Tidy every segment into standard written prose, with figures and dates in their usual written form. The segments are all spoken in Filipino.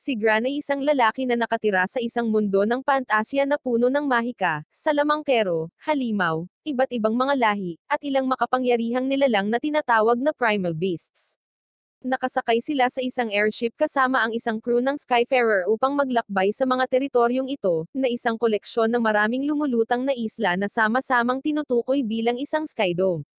Si Gran ay isang lalaki na nakatira sa isang mundo ng pantasya na puno ng mahika, salamangkero, halimaw, iba't ibang mga lahi, at ilang makapangyarihang nilalang na tinatawag na primal beasts. Nakasakay sila sa isang airship kasama ang isang crew ng Skyfarer upang maglakbay sa mga teritoryong ito, na isang koleksyon ng maraming lumulutang na isla na sama-samang tinutukoy bilang isang skydome.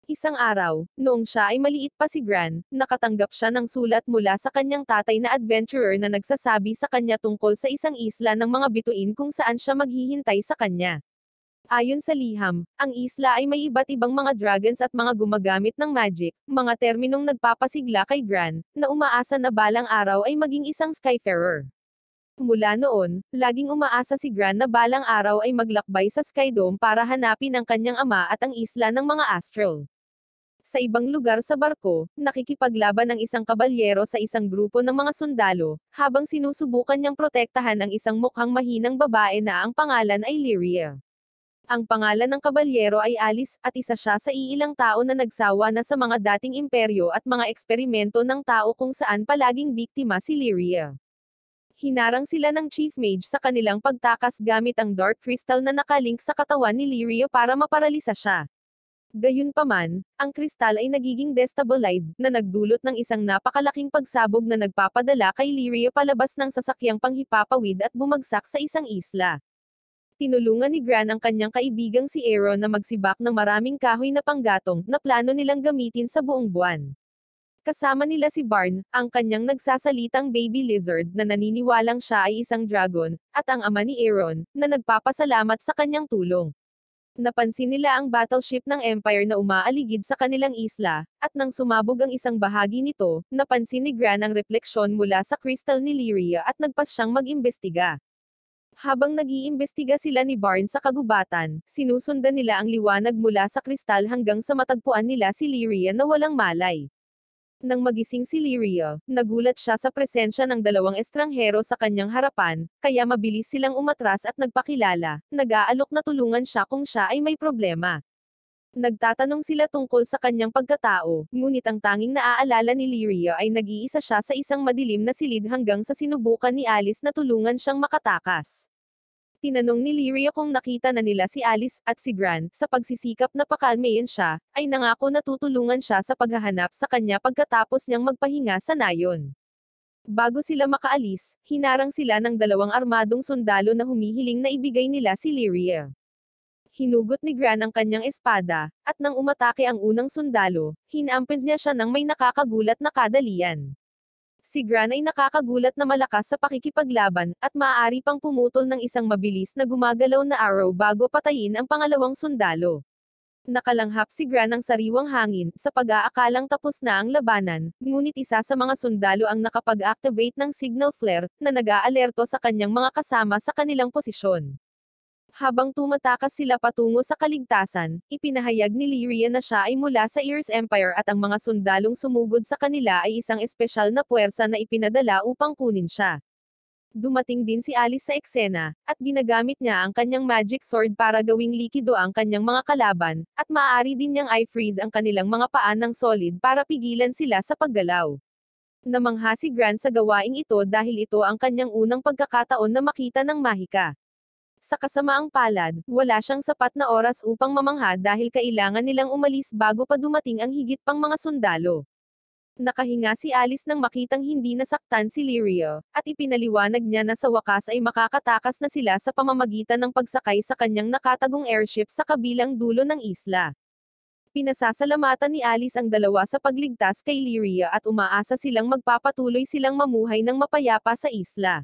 Isang araw, noong siya ay maliit pa si Gran, nakatanggap siya ng sulat mula sa kanyang tatay na adventurer na nagsasabi sa kanya tungkol sa isang isla ng mga bituin kung saan siya maghihintay sa kanya. Ayon sa liham, ang isla ay may iba't ibang mga dragons at mga gumagamit ng magic, mga terminong nagpapasigla kay Gran, na umaasa na balang araw ay maging isang Skyfarer. Mula noon, laging umaasa si Gran na balang araw ay maglakbay sa Skydome para hanapin ang kanyang ama at ang isla ng mga astral. Sa ibang lugar sa barko, nakikipaglaban ang isang kabalyero sa isang grupo ng mga sundalo, habang sinusubukan niyang protektahan ang isang mukhang mahinang babae na ang pangalan ay Lyria. Ang pangalan ng kabalyero ay Alice, at isa siya sa iilang tao na nagsawa na sa mga dating imperyo at mga eksperimento ng tao kung saan palaging biktima si Lyria. Hinarang sila ng Chief Mage sa kanilang pagtakas gamit ang Dark Crystal na nakalink sa katawan ni Lyria para maparalisa siya. Gayunpaman, ang kristal ay nagiging destabilized, na nagdulot ng isang napakalaking pagsabog na nagpapadala kay Lyria palabas ng sasakyang panghipapawid at bumagsak sa isang isla. Tinulungan ni Gran ang kanyang kaibigang si Aaron na magsibak ng maraming kahoy na panggatong, na plano nilang gamitin sa buong buwan. Kasama nila si Barn, ang kanyang nagsasalitang baby lizard na naniniwalang siya ay isang dragon, at ang ama ni Aaron, na nagpapasalamat sa kanyang tulong. Napansin nila ang battleship ng Empire na umaaligid sa kanilang isla, at nang sumabog ang isang bahagi nito, napansin ni Gran ang refleksyon mula sa crystal ni Lyria at nagpas siyang mag-imbestiga. Habang nag-iimbestiga sila ni Barn sa kagubatan, sinusundan nila ang liwanag mula sa kristal hanggang sa matagpuan nila si Lyria na walang malay. Nang magising si Lyria, nagulat siya sa presensya ng dalawang estranghero sa kanyang harapan, kaya mabilis silang umatras at nagpakilala, nag-aalok na tulungan siya kung siya ay may problema. Nagtatanong sila tungkol sa kanyang pagkatao, ngunit ang tanging naaalala ni Lyria ay nag-iisa siya sa isang madilim na silid hanggang sa sinubukan ni Alice na tulungan siyang makatakas. Tinanong ni Lyria kung nakita na nila si Alice at si Gran, sa pagsisikap na pakalmayin siya, ay nangako na tutulungan siya sa paghahanap sa kanya pagkatapos niyang magpahinga sa nayon. Bago sila makaalis, hinarang sila ng dalawang armadong sundalo na humihiling na ibigay nila si Lyria. Hinugot ni Gran ang kanyang espada, at nang umatake ang unang sundalo, hinampid niya siya ng may nakakagulat na kadalian. Si Gran ay nakakagulat na malakas sa pakikipaglaban, at maaari pang pumutol ng isang mabilis na gumagalaw na arrow bago patayin ang pangalawang sundalo. Nakalanghap si Gran ng sariwang hangin, sa pag-aakalang tapos na ang labanan, ngunit isa sa mga sundalo ang nakapag-activate ng signal flare, na nag-aalerto sa kanyang mga kasama sa kanilang posisyon. Habang tumatakas sila patungo sa kaligtasan, ipinahayag ni Lyria na siya ay mula sa Ears Empire at ang mga sundalong sumugod sa kanila ay isang espesyal na puwersa na ipinadala upang kunin siya. Dumating din si Alice sa eksena, at ginagamit niya ang kanyang magic sword para gawing likido ang kanyang mga kalaban, at maaari din niyang i-freeze ang kanilang mga paa ng solid para pigilan sila sa paggalaw. Namangha si Gran sa gawaing ito dahil ito ang kanyang unang pagkakataon na makita ng mahika. Sa kasamaang palad, wala siyang sapat na oras upang mamangha dahil kailangan nilang umalis bago pa dumating ang higit pang mga sundalo. Nakahinga si Alice nang makitang hindi nasaktan si Lyria, at ipinaliwanag niya na sa wakas ay makakatakas na sila sa pamamagitan ng pagsakay sa kanyang nakatagong airship sa kabilang dulo ng isla. Pinasasalamatan ni Alice ang dalawa sa pagligtas kay Lyria at umaasa silang magpapatuloy silang mamuhay ng mapayapa sa isla.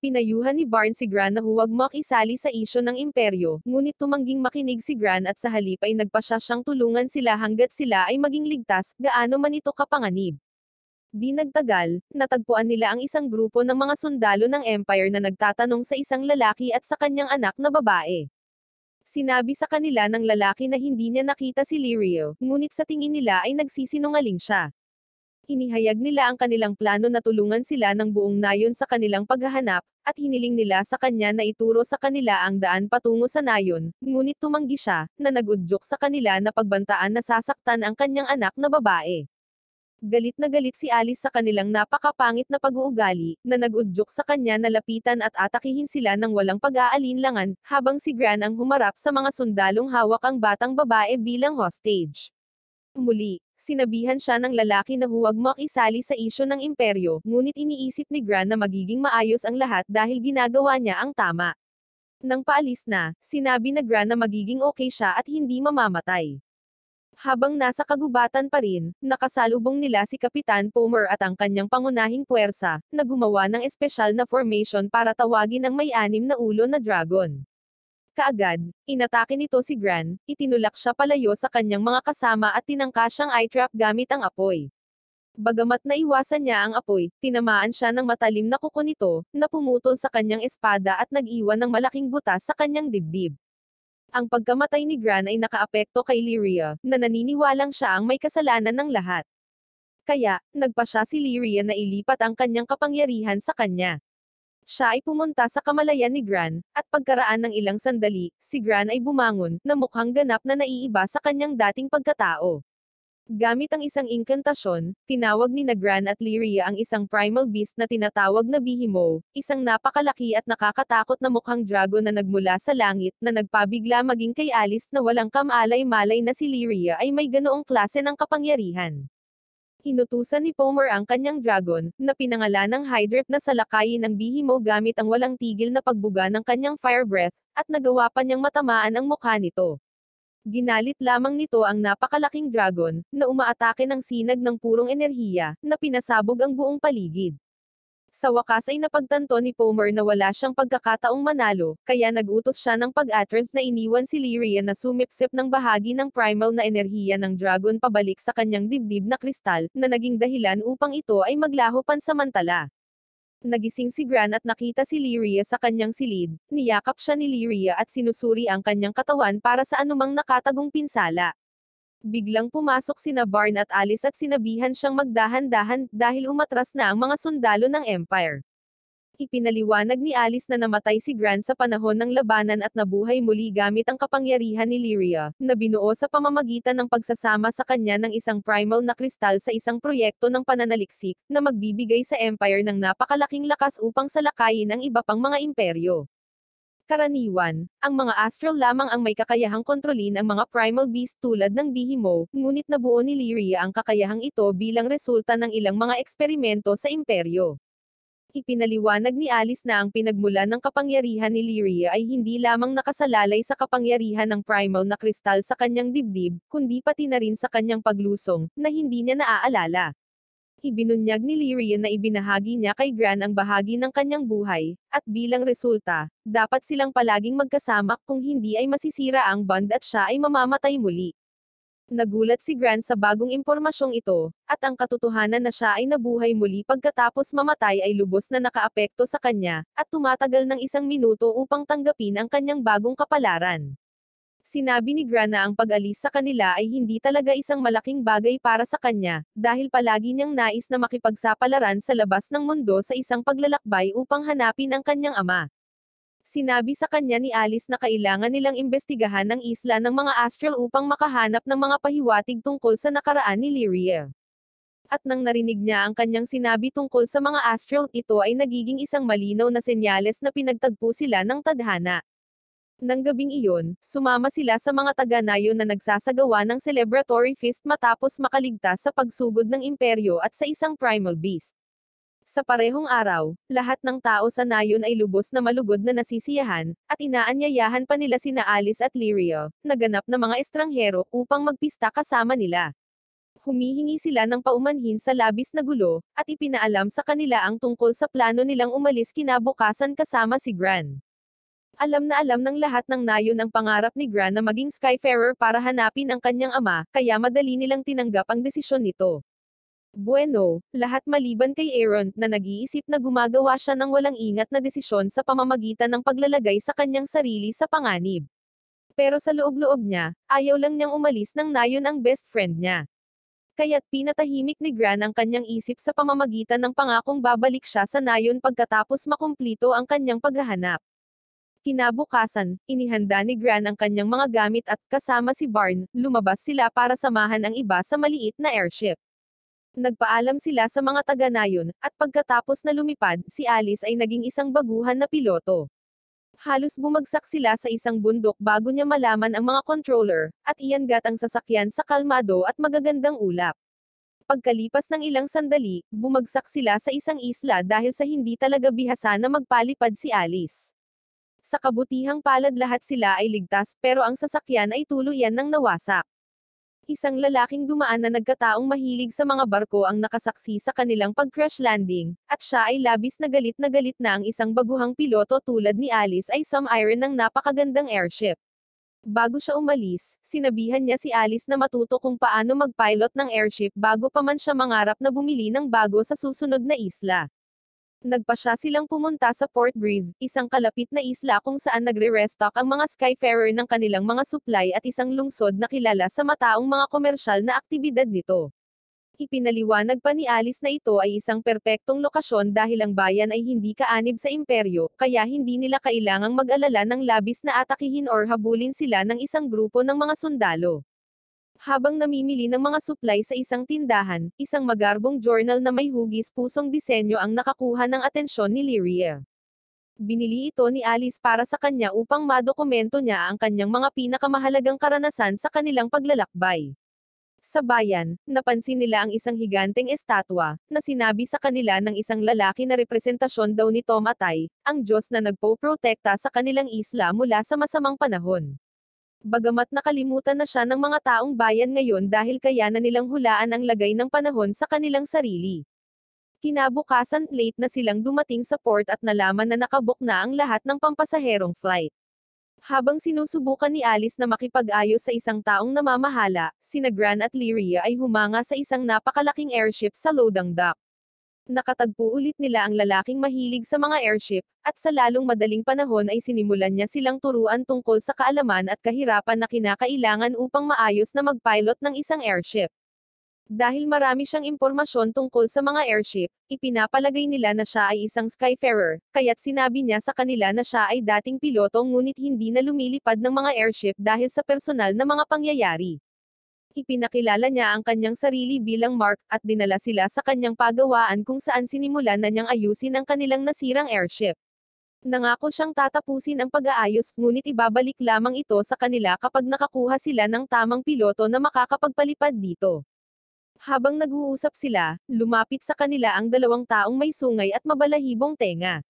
Pinayuhan ni Barn si Gran na huwag makisali sa isyu ng imperyo, ngunit tumangging makinig si Gran at sa halip ay nagpasya siyang tulungan sila hanggat sila ay maging ligtas, gaano man ito kapanganib. Di nagtagal, natagpuan nila ang isang grupo ng mga sundalo ng Empire na nagtatanong sa isang lalaki at sa kanyang anak na babae. Sinabi sa kanila ng lalaki na hindi niya nakita si Lyria, ngunit sa tingin nila ay nagsisinungaling siya. Inihayag nila ang kanilang plano na tulungan sila ng buong nayon sa kanilang paghahanap, at hiniling nila sa kanya na ituro sa kanila ang daan patungo sa nayon, ngunit tumanggi siya, na nagudyok sa kanila na pagbantaan na sasaktan ang kanyang anak na babae. Galit na galit si Alice sa kanilang napakapangit na pag-uugali, na nag-udyok sa kanya na lapitan at atakihin sila ng walang pag-aalinlangan, habang si Gran ang humarap sa mga sundalong hawak ang batang babae bilang hostage. Muli, sinabihan siya ng lalaki na huwag makisali sa isyu ng imperyo, ngunit iniisip ni Gran na magiging maayos ang lahat dahil ginagawa niya ang tama. Nang paalis na, sinabi na Gran na magiging okay siya at hindi mamamatay. Habang nasa kagubatan pa rin, nakasalubong nila si Kapitan Palmer at ang kanyang pangunahing puwersa, na gumawa ng espesyal na formation para tawagin ang may-anim na ulo na dragon. Kaagad, inatake nito si Gran, itinulak siya palayo sa kanyang mga kasama at tinangka siyang eye-trap gamit ang apoy. Bagamat naiwasan niya ang apoy, tinamaan siya ng matalim na kuko nito, na pumutol sa kanyang espada at nag-iwan ng malaking butas sa kanyang dibdib. Ang pagkamatay ni Gran ay nakaapekto kay Lyria, na naniniwalang siya ang may kasalanan ng lahat. Kaya, nagpa siya si Lyria na ilipat ang kanyang kapangyarihan sa kanya. Siya ay pumunta sa kamalayan ni Gran, at pagkaraan ng ilang sandali, si Gran ay bumangon, na mukhang ganap na naiiba sa kanyang dating pagkatao. Gamit ang isang inkantasyon, tinawag ni Gran at Lyria ang isang primal beast na tinatawag na Behemoth, isang napakalaki at nakakatakot na mukhang dragon na nagmula sa langit, na nagpabigla maging kay Alice na walang kamalay-malay na si Lyria ay may ganoong klase ng kapangyarihan. Inutusan ni Palmer ang kanyang dragon, na pinangalan ng Hydrip na salakayin ng Behemoth gamit ang walang tigil na pagbuga ng kanyang fire breath, at nagawa pa niyang matamaan ang mukha nito. Ginalit lamang nito ang napakalaking dragon, na umaatake ng sinag ng purong enerhiya, na pinasabog ang buong paligid. Sa wakas ay napagtanto ni Palmer na wala siyang pagkakataong manalo, kaya nag-utos siya ng pag-atras na iniwan si Lyria na sumipsip ng bahagi ng primal na enerhiya ng dragon pabalik sa kanyang dibdib na kristal, na naging dahilan upang ito ay maglaho pansamantala. Nagising si Gran at nakita si Lyria sa kanyang silid, niyakap siya ni Lyria at sinusuri ang kanyang katawan para sa anumang nakatagong pinsala. Biglang pumasok sina Barn at Alice at sinabihan siyang magdahan-dahan dahil umatras na ang mga sundalo ng Empire. Ipinaliwanag ni Alice na namatay si Gran sa panahon ng labanan at nabuhay muli gamit ang kapangyarihan ni Lyria, na binuo sa pamamagitan ng pagsasama sa kanya ng isang primal na kristal sa isang proyekto ng pananaliksik, na magbibigay sa Empire ng napakalaking lakas upang salakayin ang iba pang mga imperyo. Karaniwan, ang mga astral lamang ang may kakayahang kontrolin ang mga primal beast tulad ng Behemoth, ngunit nabuo ni Lyria ang kakayahang ito bilang resulta ng ilang mga eksperimento sa imperyo. Ipinaliwanag ni Alice na ang pinagmulan ng kapangyarihan ni Lyria ay hindi lamang nakasalalay sa kapangyarihan ng primal na kristal sa kanyang dibdib, kundi pati na rin sa kanyang paglusong, na hindi niya naaalala. Ibinunyag ni Lyria na ibinahagi niya kay Gran ang bahagi ng kanyang buhay, at bilang resulta, dapat silang palaging magkasama kung hindi ay masisira ang bond at siya ay mamamatay muli. Nagulat si Gran sa bagong impormasyong ito, at ang katotohanan na siya ay nabuhay muli pagkatapos mamatay ay lubos na nakaapekto sa kanya, at tumatagal ng 1 minuto upang tanggapin ang kanyang bagong kapalaran. Sinabi ni Gran na ang pag-alis sa kanila ay hindi talaga isang malaking bagay para sa kanya, dahil palagi niyang nais na makipagsapalaran sa labas ng mundo sa isang paglalakbay upang hanapin ang kanyang ama. Sinabi sa kanya ni Alice na kailangan nilang imbestigahan ang isla ng mga astral upang makahanap ng mga pahiwatig tungkol sa nakaraan ni Lyria. At nang narinig niya ang kanyang sinabi tungkol sa mga astral, ito ay nagiging isang malinaw na senyales na pinagtagpo sila ng tadhana. Nang gabing iyon, sumama sila sa mga taga-nayo na nagsasagawa ng celebratory feast matapos makaligtas sa pagsugod ng imperyo at sa isang primal beast. Sa parehong araw, lahat ng tao sa nayon ay lubos na malugod na nasisiyahan, at inaanyayahan pa nila sina Alice at Lyria, na ganap na mga estranghero, upang magpista kasama nila. Humihingi sila ng paumanhin sa labis na gulo, at ipinaalam sa kanila ang tungkol sa plano nilang umalis kinabukasan kasama si Gran. Alam na alam ng lahat ng nayon ang pangarap ni Gran na maging Skyfarer para hanapin ang kanyang ama, kaya madali nilang tinanggap ang desisyon nito. Bueno, lahat maliban kay Aaron, na nag-iisip na gumagawa siya ng walang ingat na desisyon sa pamamagitan ng paglalagay sa kanyang sarili sa panganib. Pero sa loob-loob niya, ayaw lang niyang umalis nang nayon ang best friend niya. Kaya't pinatahimik ni Gran ang kanyang isip sa pamamagitan ng pangakong babalik siya sa nayon pagkatapos makumplito ang kanyang paghahanap. Kinabukasan, inihanda ni Gran ang kanyang mga gamit at, kasama si Barn, lumabas sila para samahan ang iba sa maliit na airship. Nagpaalam sila sa mga taga-nayon, at pagkatapos na lumipad, si Alice ay naging isang baguhan na piloto. Halos bumagsak sila sa isang bundok bago niya malaman ang mga controller, at iyangat ang sasakyan sa kalmado at magagandang ulap. Pagkalipas ng ilang sandali, bumagsak sila sa isang isla dahil sa hindi talaga bihasa na magpalipad si Alice. Sa kabutihang palad lahat sila ay ligtas pero ang sasakyan ay tuluyan ng nawasak. Isang lalaking dumaan na nagkataong mahilig sa mga barko ang nakasaksi sa kanilang pag-crash landing, at siya ay labis na galit na ang isang baguhang piloto tulad ni Alice ay sum-iron ng napakagandang airship. Bago siya umalis, sinabihan niya si Alice na matuto kung paano mag-pilot ng airship bago pa man siya mangarap na bumili ng bago sa susunod na isla. Nagpasya silang pumunta sa Port Breeze, isang kalapit na isla kung saan nagre-restock ang mga Skyfarer ng kanilang mga supply at isang lungsod na kilala sa mataong mga komersyal na aktibidad nito. Ipinaliwanag pa ni Alice na ito ay isang perpektong lokasyon dahil ang bayan ay hindi kaanib sa imperyo, kaya hindi nila kailangang mag-alala ng labis na atakihin or habulin sila ng isang grupo ng mga sundalo. Habang namimili ng mga supply sa isang tindahan, isang magarbong journal na may hugis-pusong disenyo ang nakakuha ng atensyon ni Lyria. Binili ito ni Alice para sa kanya upang madokumento niya ang kanyang mga pinakamahalagang karanasan sa kanilang paglalakbay. Sa bayan, napansin nila ang isang higanteng estatwa, na sinabi sa kanila ng isang lalaki na representasyon daw ni Tomatay, ang Diyos na nagpo-protekta sa kanilang isla mula sa masamang panahon. Bagamat nakalimutan na siya ng mga taong bayan ngayon dahil kaya na nilang hulaan ang lagay ng panahon sa kanilang sarili. Kinabukasan late na silang dumating sa port at nalaman na nakabook na ang lahat ng pampasaherong flight. Habang sinusubukan ni Alice na makipag-ayos sa isang taong namamahala, sina Gran at Lyria ay humanga sa isang napakalaking airship sa loading dock. Nakatagpo ulit nila ang lalaking mahilig sa mga airship, at sa lalong madaling panahon ay sinimulan niya silang turuan tungkol sa kaalaman at kahirapan na kinakailangan upang maayos na mag-pilot ng isang airship. Dahil marami siyang impormasyon tungkol sa mga airship, ipinapalagay nila na siya ay isang Skyfarer, kaya't sinabi niya sa kanila na siya ay dating piloto ngunit hindi na lumilipad ng mga airship dahil sa personal na mga pangyayari. Ipinakilala niya ang kanyang sarili bilang Mark, at dinala sila sa kanyang pagawaan kung saan sinimulan na niyang ayusin ang kanilang nasirang airship. Nangako siyang tatapusin ang pag-aayos, ngunit ibabalik lamang ito sa kanila kapag nakakuha sila ng tamang piloto na makakapagpalipad dito. Habang nag-uusap sila, lumapit sa kanila ang dalawang taong may sungay at mabalahibong tenga.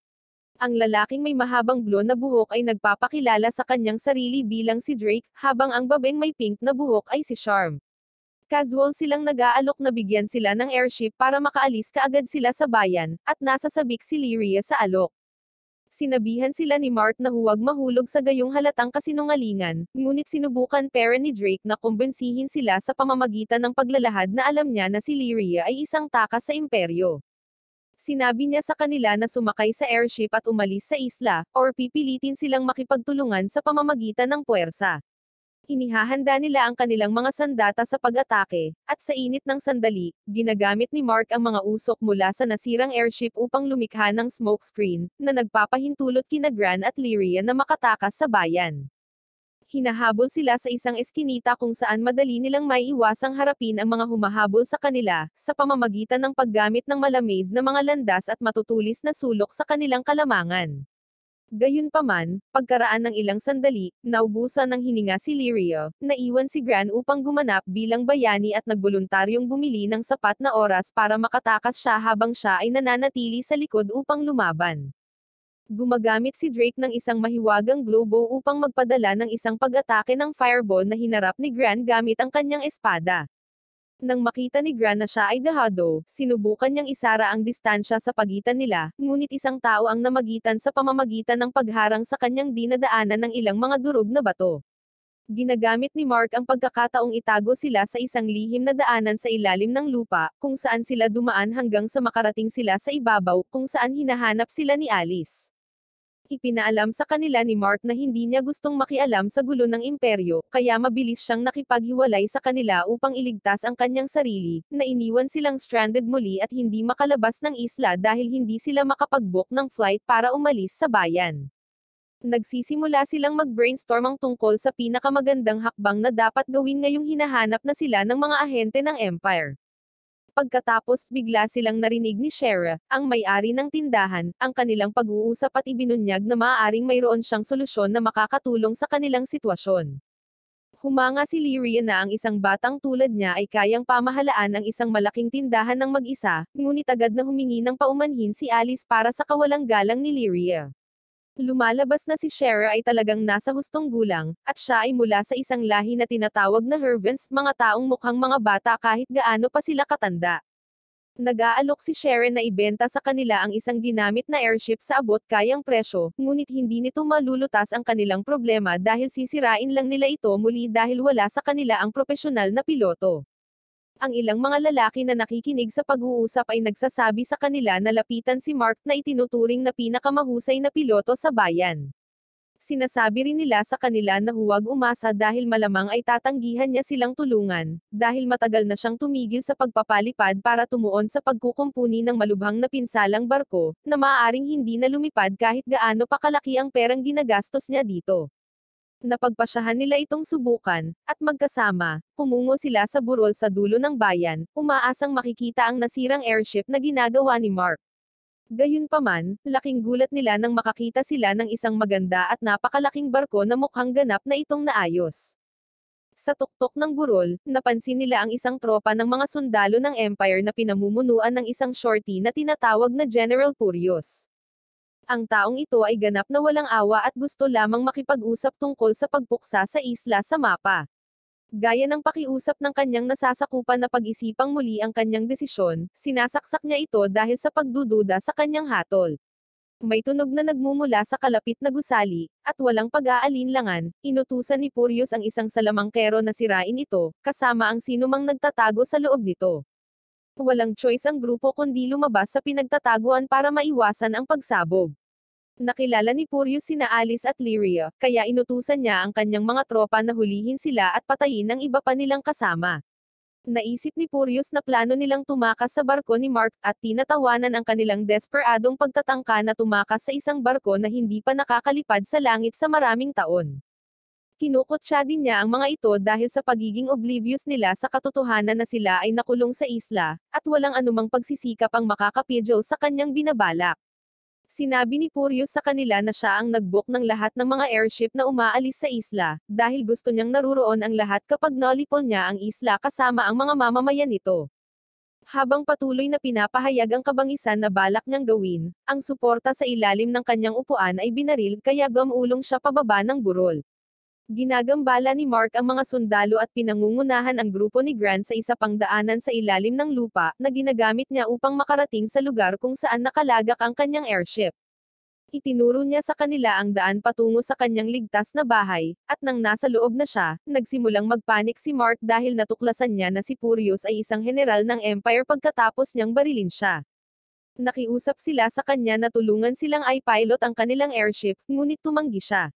Ang lalaking may mahabang blonde na buhok ay nagpapakilala sa kanyang sarili bilang si Drake, habang ang babeng may pink na buhok ay si Charm. Casual silang nag-aalok na bigyan sila ng airship para makaalis kaagad sila sa bayan, at nasasabik si Lyria sa alok. Sinabihan sila ni Mark na huwag mahulog sa gayong halatang kasinungalingan, ngunit sinubukan pera ni Drake na kumbensihin sila sa pamamagitan ng paglalahad na alam niya na si Lyria ay isang takas sa imperyo. Sinabi niya sa kanila na sumakay sa airship at umalis sa isla, or pipilitin silang makipagtulungan sa pamamagitan ng puwersa. Inihahanda nila ang kanilang mga sandata sa pag-atake, at sa init ng sandali, ginagamit ni Mark ang mga usok mula sa nasirang airship upang lumikha ng smokescreen, na nagpapahintulot kina Gran at Lyria na makatakas sa bayan. Hinahabol sila sa isang eskinita kung saan madali nilang maiiwasang harapin ang mga humahabol sa kanila, sa pamamagitan ng paggamit ng malamiz na mga landas at matutulis na sulok sa kanilang kalamangan. Gayunpaman, pagkaraan ng ilang sandali, naubusan ng hininga si Lyria, naiwan si Gran upang gumanap bilang bayani at nagboluntaryong bumili ng sapat na oras para makatakas siya habang siya ay nananatili sa likod upang lumaban. Gumagamit si Drake ng isang mahiwagang globo upang magpadala ng isang pag-atake ng fireball na hinarap ni Gran gamit ang kanyang espada. Nang makita ni Gran na siya ay dahado, sinubukan niyang isara ang distansya sa pagitan nila, ngunit isang tao ang namagitan sa pamamagitan ng pagharang sa kanyang dinadaanan ng ilang mga durog na bato. Ginagamit ni Mark ang pagkakataong itago sila sa isang lihim na daanan sa ilalim ng lupa, kung saan sila dumaan hanggang sa makarating sila sa ibabaw, kung saan hinahanap sila ni Alice. Ipinaalam sa kanila ni Mark na hindi niya gustong makialam sa gulo ng imperyo, kaya mabilis siyang nakipaghiwalay sa kanila upang iligtas ang kanyang sarili, na iniwan silang stranded muli at hindi makalabas ng isla dahil hindi sila makapag-book ng flight para umalis sa bayan. Nagsisimula silang mag-brainstorm ang tungkol sa pinakamagandang hakbang na dapat gawin ngayong hinahanap na sila ng mga ahente ng Empire. Pagkatapos bigla silang narinig ni Shera, ang may-ari ng tindahan, ang kanilang pag-uusap at ibinunyag na maaaring mayroon siyang solusyon na makakatulong sa kanilang sitwasyon. Humanga si Lyria na ang isang batang tulad niya ay kayang pamahalaan ang isang malaking tindahan ng mag-isa, ngunit agad na humingi ng paumanhin si Alice para sa kawalang galang ni Lyria. Lumalabas na si Shera ay talagang nasa hustong gulang, at siya ay mula sa isang lahi na tinatawag na Hervans, mga taong mukhang mga bata kahit gaano pa sila katanda. Nag-aalok si Sharon na ibenta sa kanila ang isang ginamit na airship sa abot-kayang presyo, ngunit hindi nito malulutas ang kanilang problema dahil sisirain lang nila ito muli dahil wala sa kanila ang propesyonal na piloto. Ang ilang mga lalaki na nakikinig sa pag-uusap ay nagsasabi sa kanila na lapitan si Mark na itinuturing na pinakamahusay na piloto sa bayan. Sinasabi rin nila sa kanila na huwag umasa dahil malamang ay tatanggihan niya silang tulungan, dahil matagal na siyang tumigil sa pagpapalipad para tumuon sa pagkukumpuni ng malubhang na pinsalang barko, na maaaring hindi na lumipad kahit gaano pa kalaki ang perang ginagastos niya dito. Napagpasyahan nila itong subukan, at magkasama, pumungo sila sa burol sa dulo ng bayan, umaasang makikita ang nasirang airship na ginagawa ni Mark. Gayunpaman, laking gulat nila nang makakita sila ng isang maganda at napakalaking barko na mukhang ganap na itong naayos. Sa tuktok ng burol, napansin nila ang isang tropa ng mga sundalo ng Empire na pinamumunuan ng isang shorty na tinatawag na General Purios. Ang taong ito ay ganap na walang awa at gusto lamang makipag-usap tungkol sa pagpuksa sa isla sa mapa. Gaya ng pakiusap ng kanyang nasasakupan na pag-isipang muli ang kanyang desisyon, sinasaksak niya ito dahil sa pagdududa sa kanyang hatol. May tunog na nagmumula sa kalapit na gusali, at walang pag-aalinlangan, inutusan ni Purios ang isang salamangkero na sirain ito, kasama ang sinumang nagtatago sa loob nito. Walang choice ang grupo kundi lumabas sa pinagtataguan para maiwasan ang pagsabog. Nakilala ni Purios sina Alice at Lyria, kaya inutusan niya ang kanyang mga tropa na hulihin sila at patayin ang iba pa nilang kasama. Naisip ni Purios na plano nilang tumakas sa barko ni Mark, at tinatawanan ang kanilang desperadong pagtatangka na tumakas sa isang barko na hindi pa nakakalipad sa langit sa maraming taon. Kinukutya din niya ang mga ito dahil sa pagiging oblivious nila sa katotohanan na sila ay nakulong sa isla, at walang anumang pagsisikap ang makakapidyo sa kanyang binabalak. Sinabi ni Purios sa kanila na siya ang nag-book ng lahat ng mga airship na umaalis sa isla, dahil gusto niyang naruroon ang lahat kapag nalipol niya ang isla kasama ang mga mamamayan nito. Habang patuloy na pinapahayag ang kabangisan na balak niyang gawin, ang suporta sa ilalim ng kanyang upuan ay binaril kaya gumulong siya pababa ng burol. Ginagambala ni Mark ang mga sundalo at pinangungunahan ang grupo ni Grant sa isa pang daanan sa ilalim ng lupa, na ginagamit niya upang makarating sa lugar kung saan nakalagak ang kanyang airship. Itinuro niya sa kanila ang daan patungo sa kanyang ligtas na bahay, at nang nasa loob na siya, nagsimulang magpanik si Mark dahil natuklasan niya na si Purios ay isang general ng Empire pagkatapos niyang barilin siya. Nakiusap sila sa kanya na tulungan silang i-pilot ang kanilang airship, ngunit tumanggi siya.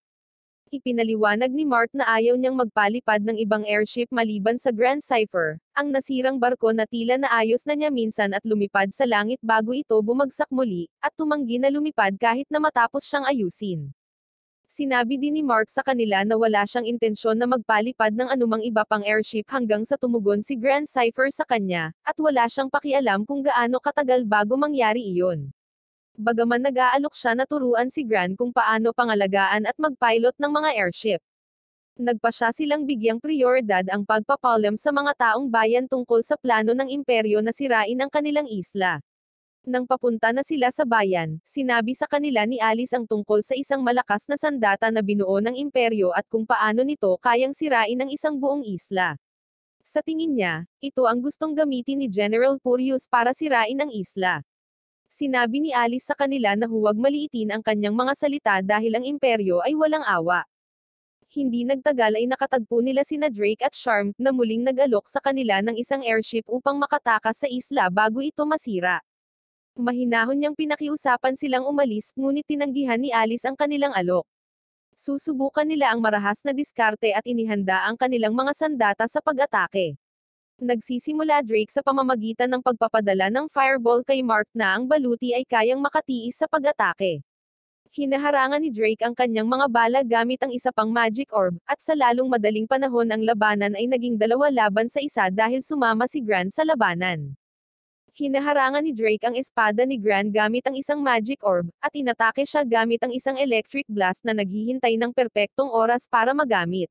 Ipinaliwanag ni Mark na ayaw niyang magpalipad ng ibang airship maliban sa Grand Cypher, ang nasirang barko na tila naayos na niya minsan at lumipad sa langit bago ito bumagsak muli, at tumanggi na lumipad kahit na matapos siyang ayusin. Sinabi din ni Mark sa kanila na wala siyang intensyon na magpalipad ng anumang iba pang airship hanggang sa tumugon si Grand Cypher sa kanya, at wala siyang pakialam kung gaano katagal bago mangyari iyon. Bagaman nag-aalok siya na turuan si Grant kung paano pangalagaan at mag-pilot ng mga airship. Nagpasya silang bigyang prioridad ang pagpapalam sa mga taong bayan tungkol sa plano ng imperyo na sirain ang kanilang isla. Nang papunta na sila sa bayan, sinabi sa kanila ni Alice ang tungkol sa isang malakas na sandata na binuo ng imperyo at kung paano nito kayang sirain ang isang buong isla. Sa tingin niya, ito ang gustong gamitin ni General Purios para sirain ang isla. Sinabi ni Alice sa kanila na huwag maliitin ang kanyang mga salita dahil ang imperyo ay walang awa. Hindi nagtagal ay nakatagpo nila sina Drake at Charm, na muling nag-alok sa kanila ng isang airship upang makatakas sa isla bago ito masira. Mahinahon niyang pinakiusapan silang umalis, ngunit tinanggihan ni Alice ang kanilang alok. Susubukan nila ang marahas na diskarte at inihanda ang kanilang mga sandata sa pag-atake. Nagsisimula Drake sa pamamagitan ng pagpapadala ng fireball kay Mark na ang baluti ay kayang makatiis sa pag-atake. Hinaharangan ni Drake ang kanyang mga bala gamit ang isa pang magic orb, at sa lalong madaling panahon ang labanan ay naging 2 laban sa 1 dahil sumama si Grant sa labanan. Hinaharangan ni Drake ang espada ni Gran gamit ang isang magic orb, at inatake siya gamit ang isang electric blast na naghihintay ng perpektong oras para magamit.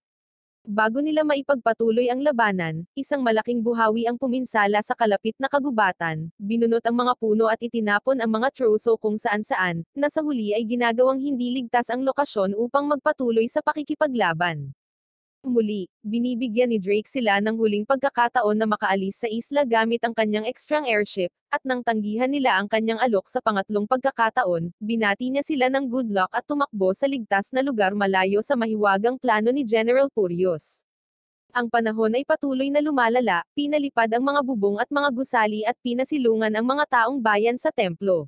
Bago nila maipagpatuloy ang labanan, isang malaking buhawi ang puminsala sa kalapit na kagubatan, binunot ang mga puno at itinapon ang mga troso kung saan-saan, na sa huli ay ginagawang hindi ligtas ang lokasyon upang magpatuloy sa pakikipaglaban. Muli, binibigyan ni Drake sila ng huling pagkakataon na makaalis sa isla gamit ang kanyang extrang airship, at nang tanggihan nila ang kanyang alok sa pangatlong pagkakataon, binati niya sila ng good luck at tumakbo sa ligtas na lugar malayo sa mahiwagang plano ni General Furious. Ang panahon ay patuloy na lumalala, pinalipad ang mga bubong at mga gusali at pinasilungan ang mga taong bayan sa templo.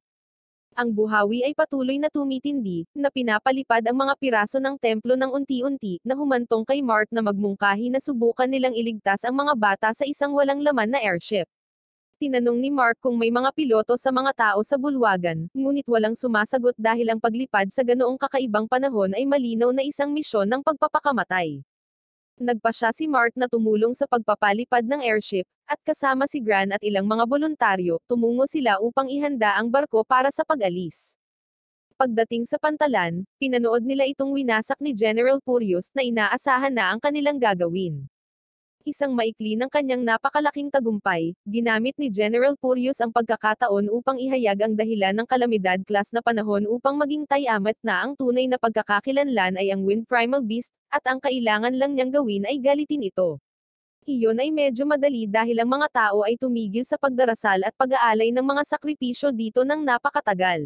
Ang buhawi ay patuloy na tumitindi, na pinapalipad ang mga piraso ng templo ng unti-unti, na humantong kay Mark na magmungkahi na subukan nilang iligtas ang mga bata sa isang walang laman na airship. Tinanong ni Mark kung may mga piloto sa mga tao sa bulwagan, ngunit walang sumasagot dahil ang paglipad sa ganoong kakaibang panahon ay malinaw na isang misyon ng pagpapakamatay. Nagpasya si Mark na tumulong sa pagpapalipad ng airship, at kasama si Gran at ilang mga boluntaryo, tumungo sila upang ihanda ang barko para sa pag-alis. Pagdating sa pantalan, pinanood nila itong winasak ni General Furious na inaasahan na ang kanilang gagawin. Isang maikli ng kanyang napakalaking tagumpay, ginamit ni General Furious ang pagkakataon upang ihayag ang dahilan ng kalamidad class na panahon upang maging tayamat na ang tunay na pagkakakilanlan ay ang Wind Primal Beast, at ang kailangan lang niyang gawin ay galitin ito. Iyon ay medyo madali dahil ang mga tao ay tumigil sa pagdarasal at pag-aalay ng mga sakripisyo dito ng napakatagal.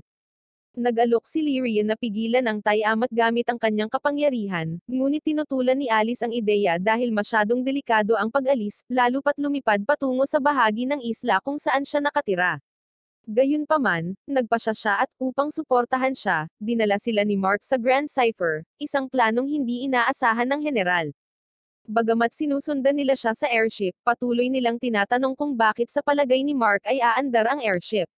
Nag-alok si Lyrian na pigilan ang Tiamat gamit ang kanyang kapangyarihan, ngunit tinutulan ni Alice ang ideya dahil masyadong delikado ang pag-alis, lalo pat lumipad patungo sa bahagi ng isla kung saan siya nakatira. Gayunpaman, nagpasya siya at upang suportahan siya, dinala sila ni Mark sa Grand Cypher, isang planong hindi inaasahan ng general. Bagamat sinusundan nila siya sa airship, patuloy nilang tinatanong kung bakit sa palagay ni Mark ay aandar ang airship.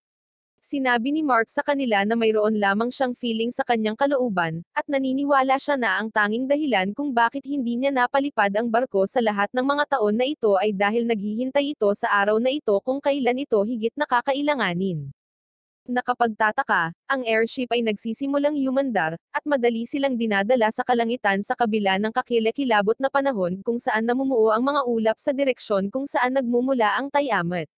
Sinabi ni Mark sa kanila na mayroon lamang siyang feeling sa kanyang kalooban, at naniniwala siya na ang tanging dahilan kung bakit hindi niya napalipad ang barko sa lahat ng mga taon na ito ay dahil naghihintay ito sa araw na ito kung kailan ito higit na kakailanganin. Nakapagtataka, ang airship ay nagsisimulang yumandar, at madali silang dinadala sa kalangitan sa kabila ng kakilakilabot na panahon kung saan namumuo ang mga ulap sa direksyon kung saan nagmumula ang Tiamat.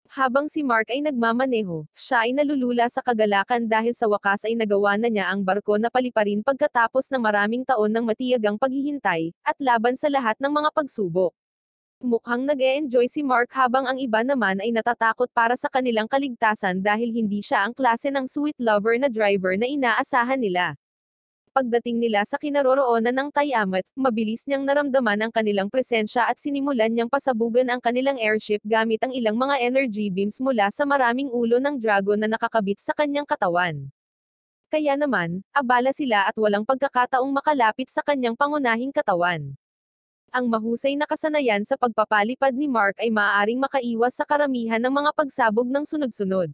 Habang si Mark ay nagmamaneho, siya ay nalulula sa kagalakan dahil sa wakas ay nagawa na niya ang barko na paliparin pagkatapos ng maraming taon ng matiyagang paghihintay, at laban sa lahat ng mga pagsubok. Mukhang nag-e-enjoy si Mark habang ang iba naman ay natatakot para sa kanilang kaligtasan dahil hindi siya ang klase ng sweet lover na driver na inaasahan nila. Pagdating nila sa kinaroroonan ng Tiamat, mabilis niyang naramdaman ang kanilang presensya at sinimulan niyang pasabugan ang kanilang airship gamit ang ilang mga energy beams mula sa maraming ulo ng dragon na nakakabit sa kanyang katawan. Kaya naman, abala sila at walang pagkakataong makalapit sa kanyang pangunahing katawan. Ang mahusay na kasanayan sa pagpapalipad ni Mark ay maaaring makaiwas sa karamihan ng mga pagsabog ng sunod-sunod.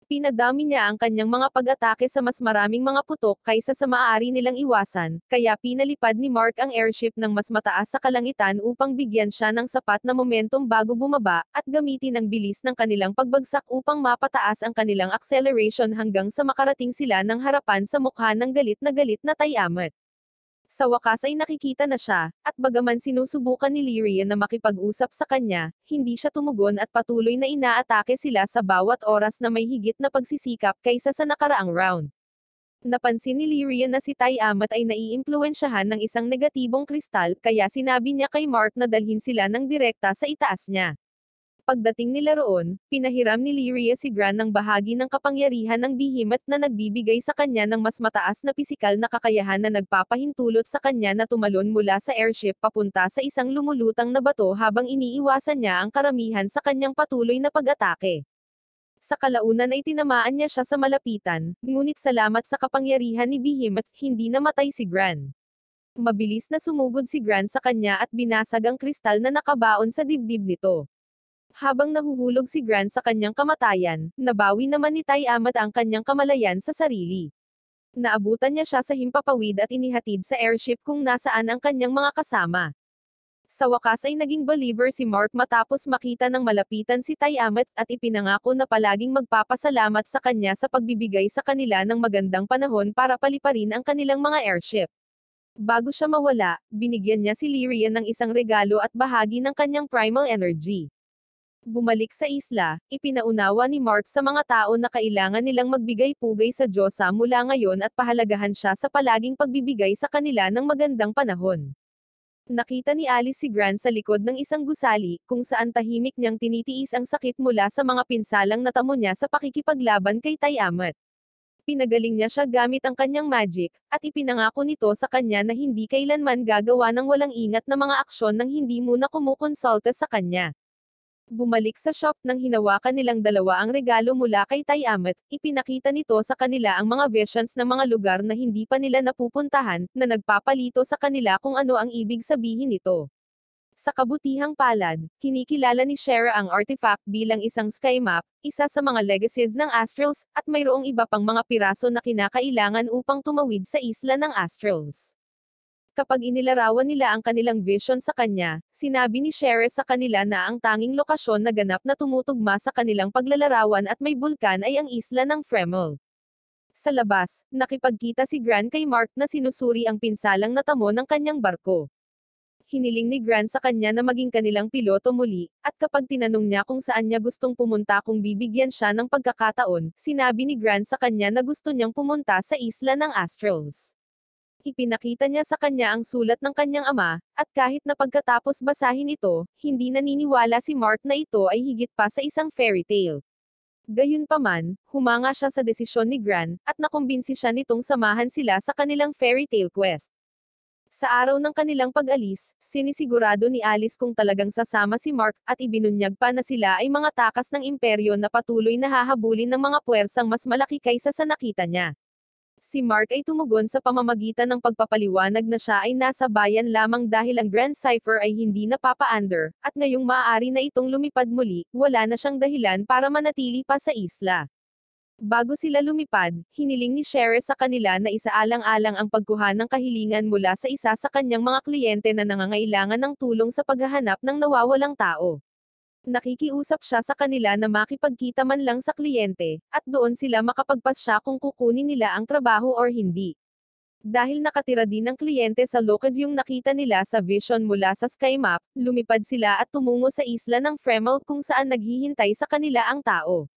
Pinadami niya ang kanyang mga pag-atake sa mas maraming mga putok kaysa sa maaari nilang iwasan, kaya pinalipad ni Mark ang airship ng mas mataas sa kalangitan upang bigyan siya ng sapat na momentum bago bumaba, at gamitin ang bilis ng kanilang pagbagsak upang mapataas ang kanilang acceleration hanggang sa makarating sila ng harapan sa mukha ng galit na Tiamat. Sa wakas ay nakikita na siya, at bagaman sinusubukan ni Lyrian na makipag-usap sa kanya, hindi siya tumugon at patuloy na inaatake sila sa bawat oras na may higit na pagsisikap kaysa sa nakaraang round. Napansin ni Lyrian na si Tiamat ay naiimpluwensyahan ng isang negatibong kristal, kaya sinabi niya kay Mark na dalhin sila ng direkta sa itaas niya. Pagdating nila roon, pinahiram ni Lyria si Gran ng bahagi ng kapangyarihan ng Behemoth na nagbibigay sa kanya ng mas mataas na pisikal na kakayahan na nagpapahintulot sa kanya na tumalon mula sa airship papunta sa isang lumulutang na bato habang iniiwasan niya ang karamihan sa kanyang patuloy na pag-atake. Sa kalaunan ay tinamaan niya siya sa malapitan, ngunit salamat sa kapangyarihan ni Behemoth, hindi namatay si Gran. Mabilis na sumugod si Gran sa kanya at binasag ang kristal na nakabaon sa dibdib nito. Habang nahuhulog si Gran sa kanyang kamatayan, nabawi naman ni Tiamat ang kanyang kamalayan sa sarili. Naabutan niya siya sa himpapawid at inihatid sa airship kung nasaan ang kanyang mga kasama. Sa wakas ay naging believer si Mark matapos makita ng malapitan si Ty-Amat at ipinangako na palaging magpapasalamat sa kanya sa pagbibigay sa kanila ng magandang panahon para paliparin ang kanilang mga airship. Bago siya mawala, binigyan niya si Lyrian ng isang regalo at bahagi ng kanyang primal energy. Bumalik sa isla, ipinaunawa ni Mark sa mga tao na kailangan nilang magbigay pugay sa Diyosa mula ngayon at pahalagahan siya sa palaging pagbibigay sa kanila ng magandang panahon. Nakita ni Alice si Grant sa likod ng isang gusali, kung saan tahimik niyang tinitiis ang sakit mula sa mga pinsalang natamo niya sa pakikipaglaban kay Ty-Amat. Pinagaling niya siya gamit ang kanyang magic, at ipinangako nito sa kanya na hindi kailanman gagawa ng walang ingat na mga aksyon nang hindi muna kumukonsulta sa kanya. Bumalik sa shop nang hinawakan nilang dalawa ang regalo mula kay Ty-Amat, ipinakita nito sa kanila ang mga visions ng mga lugar na hindi pa nila napupuntahan, na nagpapalito sa kanila kung ano ang ibig sabihin nito. Sa kabutihang palad, kinikilala ni Shera ang artifact bilang isang sky map, isa sa mga legacies ng Astrals, at mayroong iba pang mga piraso na kinakailangan upang tumawid sa isla ng Astrals. Kapag inilarawan nila ang kanilang vision sa kanya, sinabi ni Shera sa kanila na ang tanging lokasyon na ganap na tumutugma sa kanilang paglalarawan at may bulkan ay ang isla ng Fremel. Sa labas, nakipagkita si Grant kay Mark na sinusuri ang pinsalang natamo ng kanyang barko. Hiniling ni Grant sa kanya na maging kanilang piloto muli, at kapag tinanong niya kung saan niya gustong pumunta kung bibigyan siya ng pagkakataon, sinabi ni Grant sa kanya na gusto niyang pumunta sa isla ng Astrals. Ipinakita niya sa kanya ang sulat ng kanyang ama, at kahit na pagkatapos basahin ito, hindi naniniwala si Mark na ito ay higit pa sa isang fairy tale. Gayunpaman, humanga siya sa desisyon ni Grant, at nakumbinsi siya nitong samahan sila sa kanilang fairy tale quest. Sa araw ng kanilang pag-alis, sinisigurado ni Alice kung talagang sasama si Mark, at ibinunyag pa na sila ay mga takas ng imperyo na patuloy na hahabulin ng mga puwersang mas malaki kaysa sa nakita niya. Si Mark ay tumugon sa pamamagitan ng pagpapaliwanag na siya ay nasa bayan lamang dahil ang Grand Cipher ay hindi napapa-under, at ngayong maaari na itong lumipad muli, wala na siyang dahilan para manatili pa sa isla. Bago sila lumipad, hiniling ni Shera sa kanila na isaalang-alang ang pagkuha ng kahilingan mula sa isa sa kanyang mga kliyente na nangangailangan ng tulong sa paghahanap ng nawawalang tao. Nakikiusap siya sa kanila na makipagkita man lang sa kliyente, at doon sila makapagpasya kung kukunin nila ang trabaho or hindi. Dahil nakatira din ang kliyente sa Locus yung nakita nila sa vision mula sa sky map, lumipad sila at tumungo sa isla ng Fremel kung saan naghihintay sa kanila ang tao.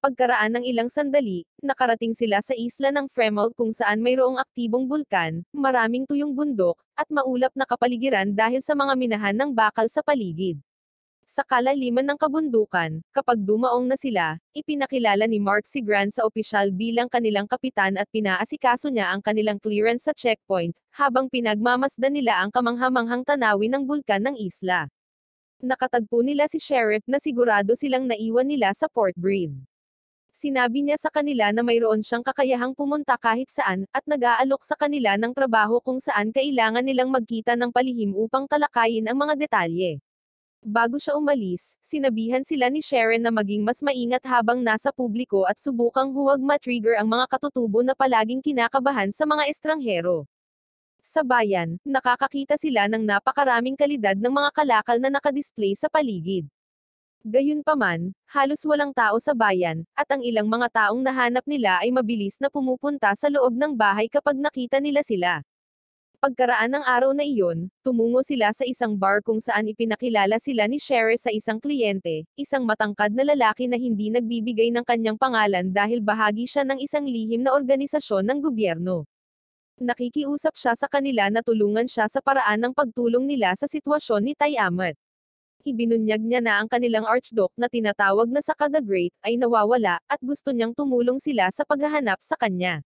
Pagkaraan ng ilang sandali, nakarating sila sa isla ng Fremel kung saan mayroong aktibong bulkan, maraming tuyong bundok, at maulap na kapaligiran dahil sa mga minahan ng bakal sa paligid. Sa kalaliman ng kabundukan, kapag dumaong na sila, ipinakilala ni Mark si Grant sa opisyal bilang kanilang kapitan at pinaasikaso niya ang kanilang clearance sa checkpoint, habang pinagmamasdan nila ang kamanghamanghang tanawin ng bulkan ng isla. Nakatagpo nila si Sheriff na sigurado silang naiwan nila sa Port Breeze. Sinabi niya sa kanila na mayroon siyang kakayahang pumunta kahit saan, at nag-aalok sa kanila ng trabaho kung saan kailangan nilang magkita ng palihim upang talakayin ang mga detalye. Bago siya umalis, sinabihan sila ni Sharon na maging mas maingat habang nasa publiko at subukang huwag ma-trigger ang mga katutubo na palaging kinakabahan sa mga estranghero. Sa bayan, nakakakita sila ng napakaraming kalidad ng mga kalakal na nakadisplay sa paligid. Gayunpaman, halos walang tao sa bayan, at ang ilang mga taong nahanap nila ay mabilis na pumupunta sa loob ng bahay kapag nakita nila sila. Pagkaraan ng araw na iyon, tumungo sila sa isang bar kung saan ipinakilala sila ni Shera sa isang kliyente, isang matangkad na lalaki na hindi nagbibigay ng kanyang pangalan dahil bahagi siya ng isang lihim na organisasyon ng gobyerno. Nakikiusap siya sa kanila na tulungan siya sa paraan ng pagtulong nila sa sitwasyon ni Ty-Amat. Ibinunyag niya na ang kanilang archduke na tinatawag na Saka the Great ay nawawala, at gusto niyang tumulong sila sa paghahanap sa kanya.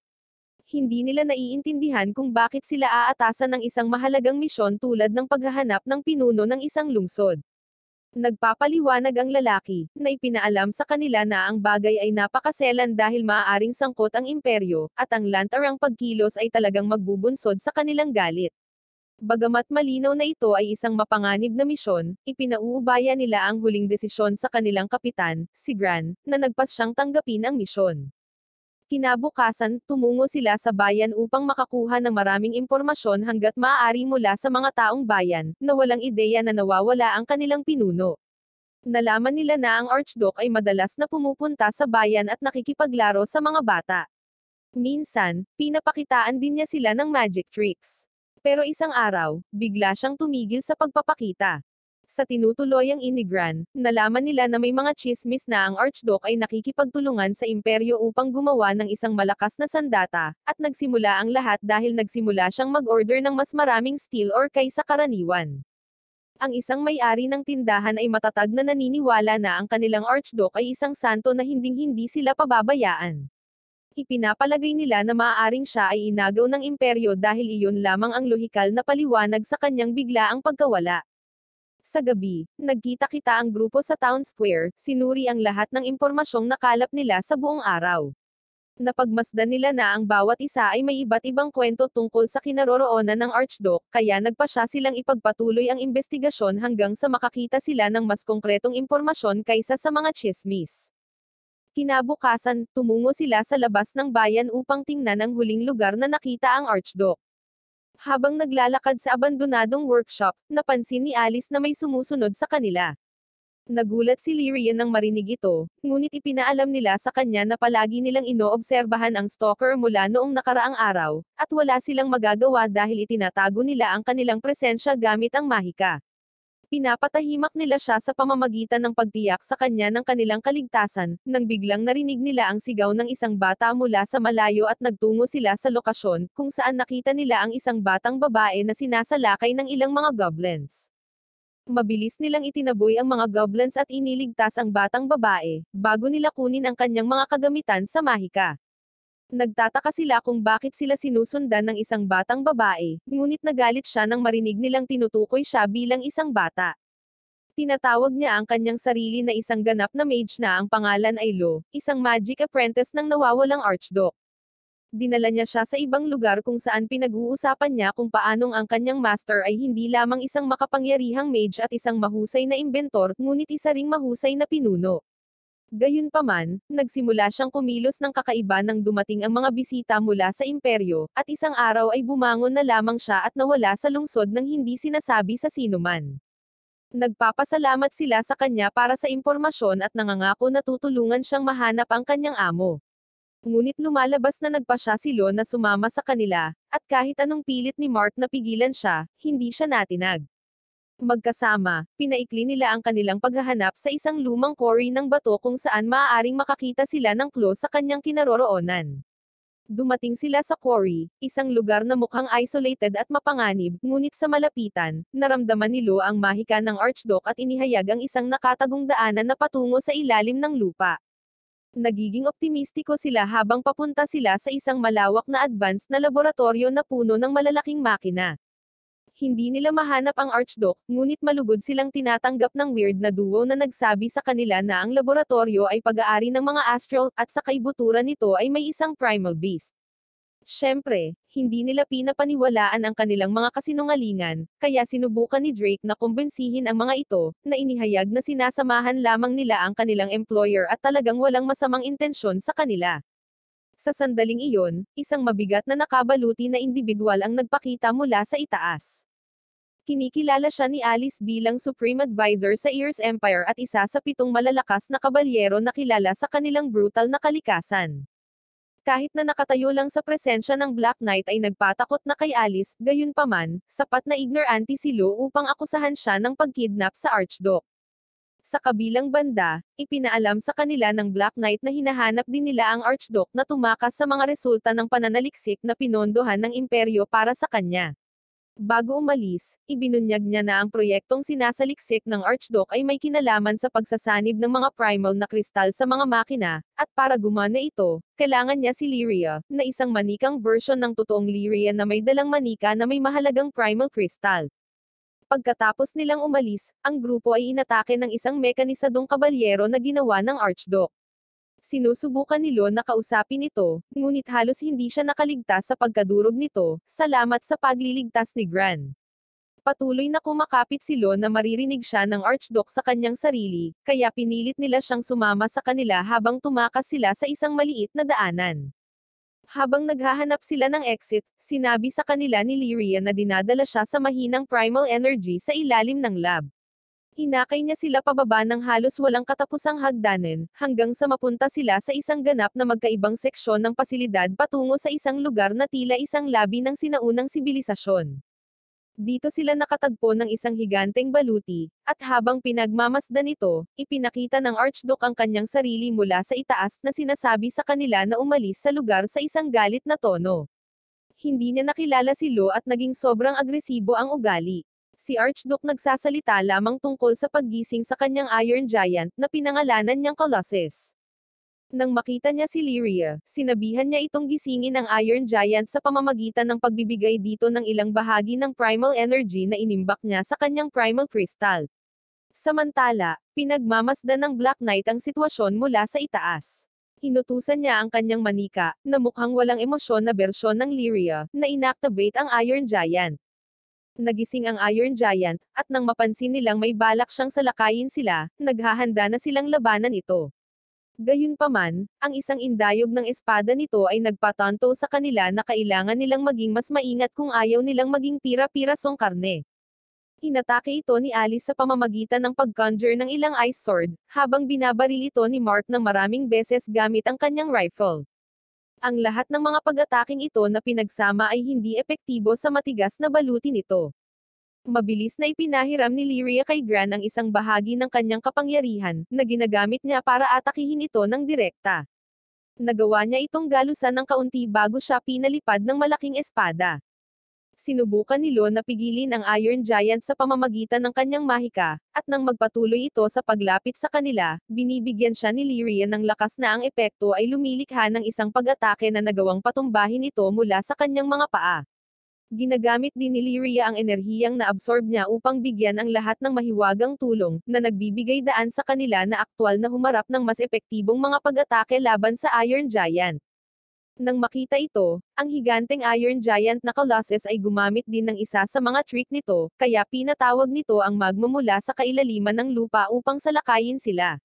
Hindi nila naiintindihan kung bakit sila aatasan ng isang mahalagang misyon tulad ng paghahanap ng pinuno ng isang lungsod. Nagpapaliwanag ang lalaki, na ipinaalam sa kanila na ang bagay ay napakaselan dahil maaaring sangkot ang imperyo, at ang lantarang pagkilos ay talagang magbubunsod sa kanilang galit. Bagamat malinaw na ito ay isang mapanganib na misyon, ipinauubaya nila ang huling desisyon sa kanilang kapitan, si Grant, na nagpasyang tanggapin ang misyon. Kinabukasan, tumungo sila sa bayan upang makakuha ng maraming impormasyon hanggat maaari mula sa mga taong bayan, na walang ideya na nawawala ang kanilang pinuno. Nalaman nila na ang Archduke ay madalas na pumupunta sa bayan at nakikipaglaro sa mga bata. Minsan, pinapakitaan din niya sila ng magic tricks. Pero isang araw, bigla siyang tumigil sa pagpapakita. Sa tinutuloyang inigran, nalaman nila na may mga tsismis na ang Archduke ay nakikipagtulungan sa imperyo upang gumawa ng isang malakas na sandata, at nagsimula ang lahat dahil nagsimula siyang mag-order ng mas maraming steel ore kaysa karaniwan. Ang isang may-ari ng tindahan ay matatag na naniniwala na ang kanilang Archduke ay isang santo na hinding-hindi sila pababayaan. Ipinapalagay nila na maaaring siya ay inagaw ng imperyo dahil iyon lamang ang lohikal na paliwanag sa kanyang biglaang pagkawala. Sa gabi, nagkita-kita ang grupo sa town square, sinuri ang lahat ng impormasyong nakalap nila sa buong araw. Napagmasdan nila na ang bawat isa ay may iba't ibang kwento tungkol sa kinaroroonan ng Archduke, kaya nagpasya silang ipagpatuloy ang investigasyon hanggang sa makakita sila ng mas konkretong impormasyon kaysa sa mga tsismis. Kinabukasan, tumungo sila sa labas ng bayan upang tingnan ang huling lugar na nakita ang Archduke. Habang naglalakad sa abandonadong workshop, napansin ni Alice na may sumusunod sa kanila. Nagulat si Lyrian nang marinig ito, ngunit ipinaalam nila sa kanya na palagi nilang inoobserbahan ang stalker mula noong nakaraang araw, at wala silang magagawa dahil itinatago nila ang kanilang presensya gamit ang mahika. Pinapatahimak nila siya sa pamamagitan ng pagtiyak sa kanya ng kanilang kaligtasan, nang biglang narinig nila ang sigaw ng isang bata mula sa malayo at nagtungo sila sa lokasyon, kung saan nakita nila ang isang batang babae na sinasalakay ng ilang mga goblins. Mabilis nilang itinaboy ang mga goblins at iniligtas ang batang babae, bago nila kunin ang kanyang mga kagamitan sa mahika. Nagtataka sila kung bakit sila sinusundan ng isang batang babae, ngunit nagalit siya nang marinig nilang tinutukoy siya bilang isang bata. Tinatawag niya ang kanyang sarili na isang ganap na mage na ang pangalan ay Lo, isang magic apprentice ng nawawalang Archduke. Dinala niya siya sa ibang lugar kung saan pinag-uusapan niya kung paanong ang kanyang master ay hindi lamang isang makapangyarihang mage at isang mahusay na inventor, ngunit isa ring mahusay na pinuno. Gayunpaman, nagsimula siyang kumilos ng kakaiba nang dumating ang mga bisita mula sa imperyo, at isang araw ay bumangon na lamang siya at nawala sa lungsod nang hindi sinasabi sa sinuman. Nagpapasalamat sila sa kanya para sa impormasyon at nangangako na tutulungan siyang mahanap ang kanyang amo. Ngunit lumalabas na nagpasya si Lo na sumama sa kanila, at kahit anong pilit ni Mark na pigilan siya, hindi siya natinag. Magkasama, pinaikli nila ang kanilang paghahanap sa isang lumang quarry ng bato kung saan maaaring makakita sila ng clue sa kanyang kinaroroonan. Dumating sila sa quarry, isang lugar na mukhang isolated at mapanganib, ngunit sa malapitan, naramdaman ni Lo ang mahika ng Archduke at inihayag ang isang nakatagong daanan na patungo sa ilalim ng lupa. Nagiging optimistiko sila habang papunta sila sa isang malawak na advanced na laboratorio na puno ng malalaking makina. Hindi nila mahanap ang Archduke, ngunit malugod silang tinatanggap ng weird na duo na nagsabi sa kanila na ang laboratorio ay pag-aari ng mga astral, at sa kaibuturan nito ay may isang primal beast. Siyempre, hindi nila pinapaniwalaan ang kanilang mga kasinungalingan, kaya sinubukan ni Drake na kumbinsihin ang mga ito, na inihayag na sinasamahan lamang nila ang kanilang employer at talagang walang masamang intensyon sa kanila. Sa sandaling iyon, isang mabigat na nakabaluti na indibidwal ang nagpakita mula sa itaas. Kinikilala siya ni Alice bilang Supreme Advisor sa Ears Empire at isa sa 7 malalakas na kabalyero na kilala sa kanilang brutal na kalikasan. Kahit na nakatayo lang sa presensya ng Black Knight ay nagpatakot na kay Alice, gayunpaman, sapat na ignorante si Lo upang akusahan siya ng pagkidnap sa Archduke. Sa kabilang banda, ipinaalam sa kanila ng Black Knight na hinahanap din nila ang Archduke na tumakas sa mga resulta ng pananaliksik na pinondohan ng imperyo para sa kanya. Bago umalis, ibinunyag niya na ang proyektong sinasaliksik ng Archduke ay may kinalaman sa pagsasanib ng mga primal na kristal sa mga makina, at para gumana ito, kailangan niya si Lyria, na isang manikang version ng totoong Lyria na may dalang manika na may mahalagang primal crystal. Pagkatapos nilang umalis, ang grupo ay inatake ng isang mekanisadong kabalyero na ginawa ng Archduke. Sinusubukan ni Lo na kausapin ito, ngunit halos hindi siya nakaligtas sa pagkadurog nito, salamat sa pagliligtas ni Gran. Patuloy na kumakapit si Lo na maririnig siya ng Archduke sa kanyang sarili, kaya pinilit nila siyang sumama sa kanila habang tumakas sila sa isang maliit na daanan. Habang naghahanap sila ng exit, sinabi sa kanila ni Lyria na dinadala siya sa mahinang primal energy sa ilalim ng lab. Hinakay niya sila pababa ng halos walang katapusang hagdanan, hanggang sa mapunta sila sa isang ganap na magkaibang seksyon ng pasilidad patungo sa isang lugar na tila isang labi ng sinaunang sibilisasyon. Dito sila nakatagpo ng isang higanteng baluti, at habang pinagmamasdan ito, ipinakita ng Archduke ang kanyang sarili mula sa itaas na sinasabi sa kanila na umalis sa lugar sa isang galit na tono. Hindi niya nakilala si Lo at naging sobrang agresibo ang ugali. Si Archduke nagsasalita lamang tungkol sa paggising sa kanyang Iron Giant na pinangalanan niyang Colossus. Nang makita niya si Lyria, sinabihan niya itong gisingin ang Iron Giant sa pamamagitan ng pagbibigay dito ng ilang bahagi ng primal energy na inimbak niya sa kanyang primal crystal. Samantala, pinagmamasdan ng Black Knight ang sitwasyon mula sa itaas. Inutusan niya ang kanyang manika, na mukhang walang emosyon na bersyon ng Lyria, na inactivate ang Iron Giant. Nagising ang Iron Giant, at nang mapansin nilang may balak siyang salakayin sila, naghahanda na silang labanan ito. Gayunpaman, ang isang indayog ng espada nito ay nagpatanto sa kanila na kailangan nilang maging mas maingat kung ayaw nilang maging pira-pirasong karne. Inatake ito ni Alice sa pamamagitan ng pag-conjure ng ilang ice sword, habang binabaril ito ni Mark ng maraming beses gamit ang kanyang rifle. Ang lahat ng mga pag-ataking ito na pinagsama ay hindi epektibo sa matigas na baluti nito. Mabilis na ipinahiram ni Lyria kay Gran ang isang bahagi ng kanyang kapangyarihan, na ginagamit niya para atakihin ito ng direkta. Nagawa niya itong galusan ng kaunti bago siya pinalipad ng malaking espada. Sinubukan ni Lo na pigilin ang Iron Giant sa pamamagitan ng kanyang mahika, at nang magpatuloy ito sa paglapit sa kanila, binibigyan siya ni Lyria ng lakas na ang epekto ay lumilikha ng isang pag-atake na nagawang patumbahin ito mula sa kanyang mga paa. Ginagamit din ni Lyria ang enerhiyang na-absorb niya upang bigyan ang lahat ng mahiwagang tulong, na nagbibigay daan sa kanila na aktwal na humarap ng mas epektibong mga pag-atake laban sa Iron Giant. Nang makita ito, ang higanteng Iron Giant na Colossus ay gumamit din ng isa sa mga trick nito, kaya pinatawag nito ang magma mula sa kailaliman ng lupa upang salakayin sila.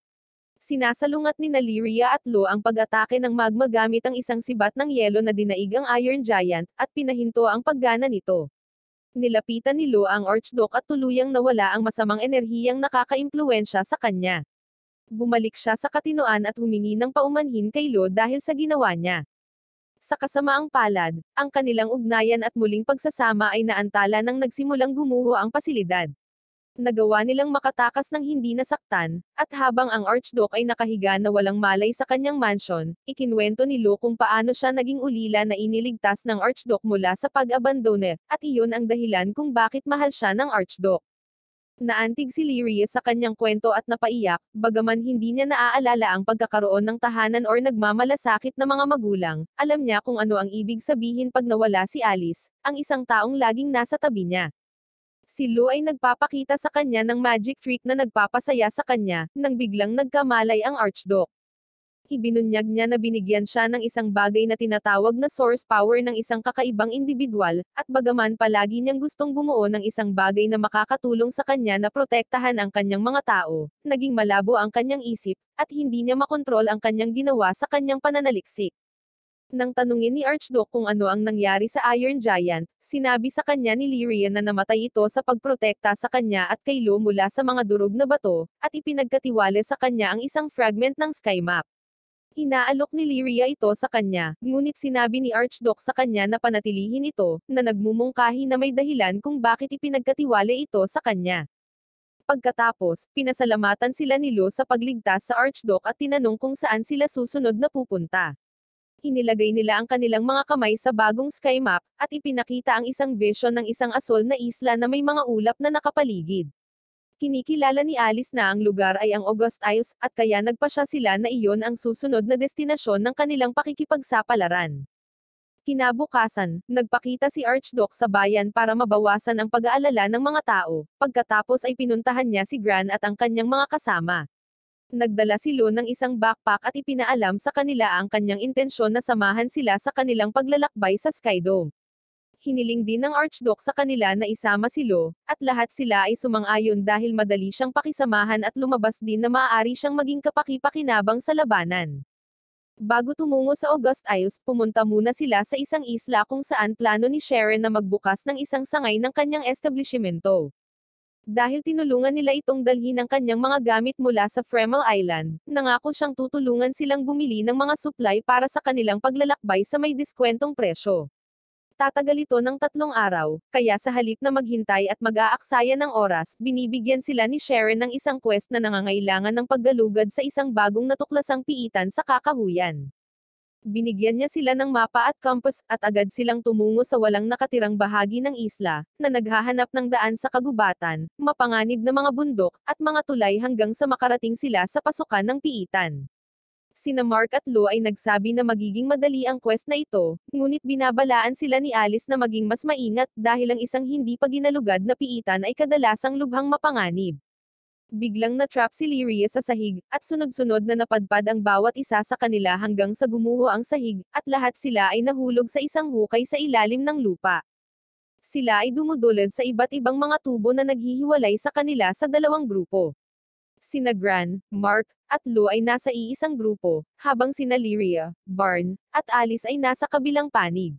Sinasalungat ni Lyria at Lo ang pag-atake ng magma gamit ang isang sibat ng yelo na dinaig ang Iron Giant, at pinahinto ang paggana nito. Nilapitan ni Lo ang Archduke at tuluyang nawala ang masamang enerhiyang nakakaimpluwensya sa kanya. Bumalik siya sa katinoan at humingi ng paumanhin kay Lo dahil sa ginawa niya. Sa kasamaang palad, ang kanilang ugnayan at muling pagsasama ay naantala nang nagsimulang gumuho ang pasilidad. Nagawa nilang makatakas ng hindi nasaktan, at habang ang Archduke ay nakahiga na walang malay sa kanyang mansion, ikinwento ni Lo kung paano siya naging ulila na iniligtas ng Archduke mula sa pag-abandone, at iyon ang dahilan kung bakit mahal siya ng Archduke. Naantig si Lyria sa kanyang kwento at napaiyak, bagaman hindi niya naaalala ang pagkakaroon ng tahanan or nagmamalasakit na mga magulang, alam niya kung ano ang ibig sabihin pag nawala si Alice, ang isang taong laging nasa tabi niya. Si Lo ay nagpapakita sa kanya ng magic trick na nagpapasaya sa kanya, nang biglang nagkamalay ang Archduke. Ibinunyag niya na binigyan siya ng isang bagay na tinatawag na source power ng isang kakaibang individual, at bagaman palagi niyang gustong bumuo ng isang bagay na makakatulong sa kanya na protektahan ang kanyang mga tao, naging malabo ang kanyang isip, at hindi niya makontrol ang kanyang ginawa sa kanyang pananaliksik. Nang tanungin ni Archduke kung ano ang nangyari sa Iron Giant, sinabi sa kanya ni Lyria na namatay ito sa pagprotekta sa kanya at kay Lo mula sa mga durog na bato, at ipinagkatiwala sa kanya ang isang fragment ng sky map. Inaalok ni Lyria ito sa kanya, ngunit sinabi ni Archduke sa kanya na panatilihin ito, na nagmumungkahi na may dahilan kung bakit ipinagkatiwala ito sa kanya. Pagkatapos, pinasalamatan sila ni Lo sa pagligtas sa Archduke at tinanong kung saan sila susunod na pupunta. Inilagay nila ang kanilang mga kamay sa bagong sky map, at ipinakita ang isang vision ng isang asol na isla na may mga ulap na nakapaligid. Kinikilala ni Alice na ang lugar ay ang August Isles, at kaya nagpasya sila na iyon ang susunod na destinasyon ng kanilang pakikipagsapalaran. Kinabukasan, nagpakita si Archduke sa bayan para mabawasan ang pag-aalala ng mga tao, pagkatapos ay pinuntahan niya si Gran at ang kanyang mga kasama. Nagdala si Lo ng isang backpack at ipinaalam sa kanila ang kanyang intensyon na samahan sila sa kanilang paglalakbay sa Sky Dome. Hiniling din ng Archduke sa kanila na isama si Lo, at lahat sila ay sumang-ayon dahil madali siyang pakisamahan at lumabas din na maaari siyang maging kapaki-pakinabang sa labanan. Bago tumungo sa August Isles, pumunta muna sila sa isang isla kung saan plano ni Sharon na magbukas ng isang sangay ng kanyang establishmento. Dahil tinulungan nila itong dalhin ang kanyang mga gamit mula sa Fremel Island, nangako siyang tutulungan silang bumili ng mga supply para sa kanilang paglalakbay sa may diskwentong presyo. Tatagal ito ng 3 araw, kaya sa halip na maghintay at mag-aaksaya ng oras, binibigyan sila ni Sharon ng isang quest na nangangailangan ng paggalugad sa isang bagong natuklasang piitan sa kakahuyan. Binigyan niya sila ng mapa at compass, at agad silang tumungo sa walang nakatirang bahagi ng isla, na naghahanap ng daan sa kagubatan, mapanganib na mga bundok, at mga tulay hanggang sa makarating sila sa pasukan ng piitan. Sina Mark at Lou ay nagsabi na magiging madali ang quest na ito, ngunit binabalaan sila ni Alice na maging mas maingat dahil ang isang hindi pa ginalugad na piitan ay kadalasang lubhang mapanganib. Biglang na-trap si Lyria sa sahig, at sunod-sunod na napadpad ang bawat isa sa kanila hanggang sa gumuho ang sahig, at lahat sila ay nahulog sa isang hukay sa ilalim ng lupa. Sila ay dumudulad sa iba't ibang mga tubo na naghihiwalay sa kanila sa dalawang grupo. Sina Gran, Mark, at Lou ay nasa iisang grupo, habang sina Lyria, Barn, at Alice ay nasa kabilang panig.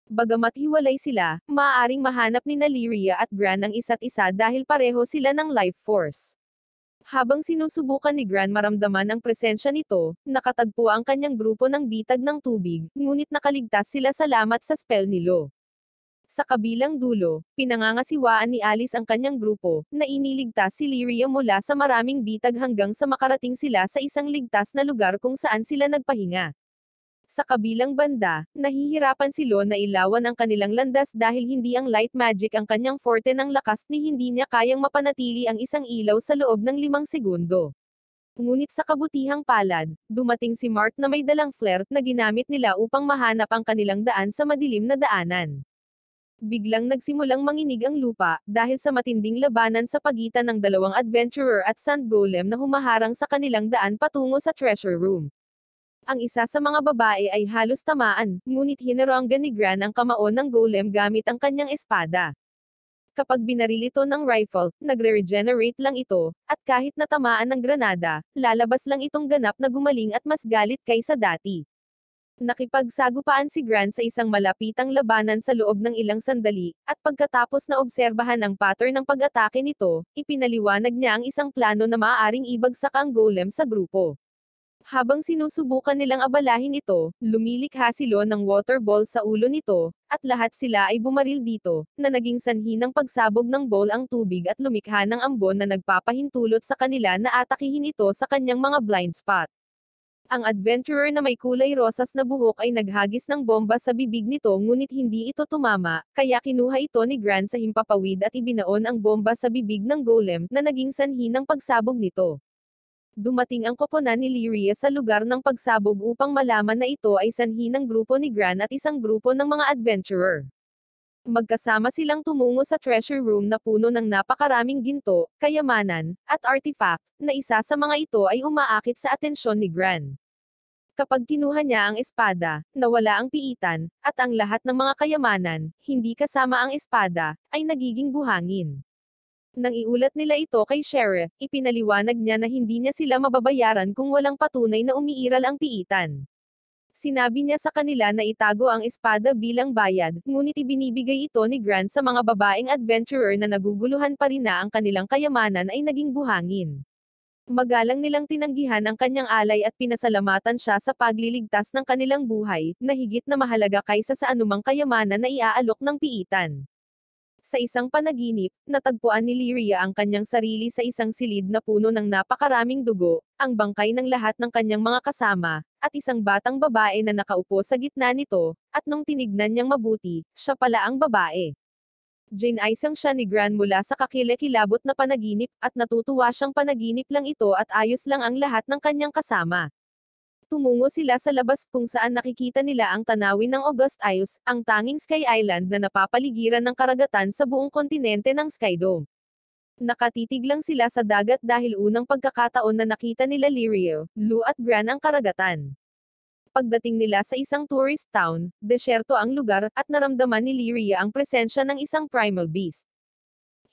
Bagamat hiwalay sila, maaaring mahanap ni Lyria at Gran ang isa't isa dahil pareho sila ng life force. Habang sinusubukan ni Gran maramdaman ang presensya nito, nakatagpo ang kanyang grupo ng bitag ng tubig, ngunit nakaligtas sila salamat sa spell ni Lou. Sa kabilang dulo, pinangangasiwaan ni Alice ang kanyang grupo, na iniligtas si Lyria mula sa maraming bitag hanggang sa makarating sila sa isang ligtas na lugar kung saan sila nagpahinga. Sa kabilang banda, nahihirapan si Lou na ilawan ang kanilang landas dahil hindi ang light magic ang kanyang forte ng lakas ni hindi niya kayang mapanatili ang isang ilaw sa loob ng 5 segundo. Ngunit sa kabutihang palad, dumating si Mark na may dalang flare na ginamit nila upang mahanap ang kanilang daan sa madilim na daanan. Biglang nagsimulang manginig ang lupa, dahil sa matinding labanan sa pagitan ng dalawang adventurer at sand golem na humaharang sa kanilang daan patungo sa treasure room. Ang isa sa mga babae ay halos tamaan, ngunit hinaranggan ni Gran ang kamao ng golem gamit ang kanyang espada. Kapag binaril ito ng rifle, nagre-regenerate lang ito, at kahit natamaan ng granada, lalabas lang itong ganap na gumaling at mas galit kaysa dati. Nakipagsagupaan si Gran sa isang malapitang labanan sa loob ng ilang sandali, at pagkatapos na obserbahan ang pattern ng pag-atake nito, ipinaliwanag niya ang isang plano na maaaring ibagsak ang golem sa grupo. Habang sinusubukan nilang abalahin ito, lumilikha si Lou ng water ball sa ulo nito, at lahat sila ay bumaril dito, na naging sanhi ng pagsabog ng ball ang tubig at lumikha ng ambon na nagpapahintulot sa kanila na atakihin ito sa kanyang mga blind spot. Ang adventurer na may kulay rosas na buhok ay naghagis ng bomba sa bibig nito ngunit hindi ito tumama, kaya kinuha ito ni Gran sa himpapawid at ibinaon ang bomba sa bibig ng golem, na naging sanhi ng pagsabog nito. Dumating ang koponan ni Lyria sa lugar ng pagsabog upang malaman na ito ay sanhi ng grupo ni Gran at isang grupo ng mga adventurer. Magkasama silang tumungo sa treasure room na puno ng napakaraming ginto, kayamanan, at artifact, na isa sa mga ito ay umaakit sa atensyon ni Gran. Kapag kinuha niya ang espada, nawala ang piitan, at ang lahat ng mga kayamanan, hindi kasama ang espada, ay nagiging buhangin. Nang iulat nila ito kay Sheriff, ipinaliwanag niya na hindi niya sila mababayaran kung walang patunay na umiiral ang piitan. Sinabi niya sa kanila na itago ang espada bilang bayad, ngunit ibinibigay ito ni Gran sa mga babaeng adventurer na naguguluhan pa rin na ang kanilang kayamanan ay naging buhangin. Magalang nilang tinanggihan ang kanyang alay at pinasalamatan siya sa pagliligtas ng kanilang buhay, na higit na mahalaga kaysa sa anumang kayamanan na iaalok ng piitan. Sa isang panaginip, natagpuan ni Lyria ang kanyang sarili sa isang silid na puno ng napakaraming dugo, ang bangkay ng lahat ng kanyang mga kasama, at isang batang babae na nakaupo sa gitna nito, at nung tinignan niyang mabuti, siya pala ang babae. Jane ay sang siya ni Gran mula sa kakilakilabot na panaginip, at natutuwa siyang panaginip lang ito at ayos lang ang lahat ng kanyang kasama. Tumungo sila sa labas kung saan nakikita nila ang tanawin ng August Isles, ang tanging Sky Island na napapaligiran ng karagatan sa buong kontinente ng Skydome. Nakatitig lang sila sa dagat dahil unang pagkakataon na nakita nila Lyria, Lou at Gran ang karagatan. Pagdating nila sa isang tourist town, desyerto ang lugar, at naramdaman ni Lyria ang presensya ng isang primal beast.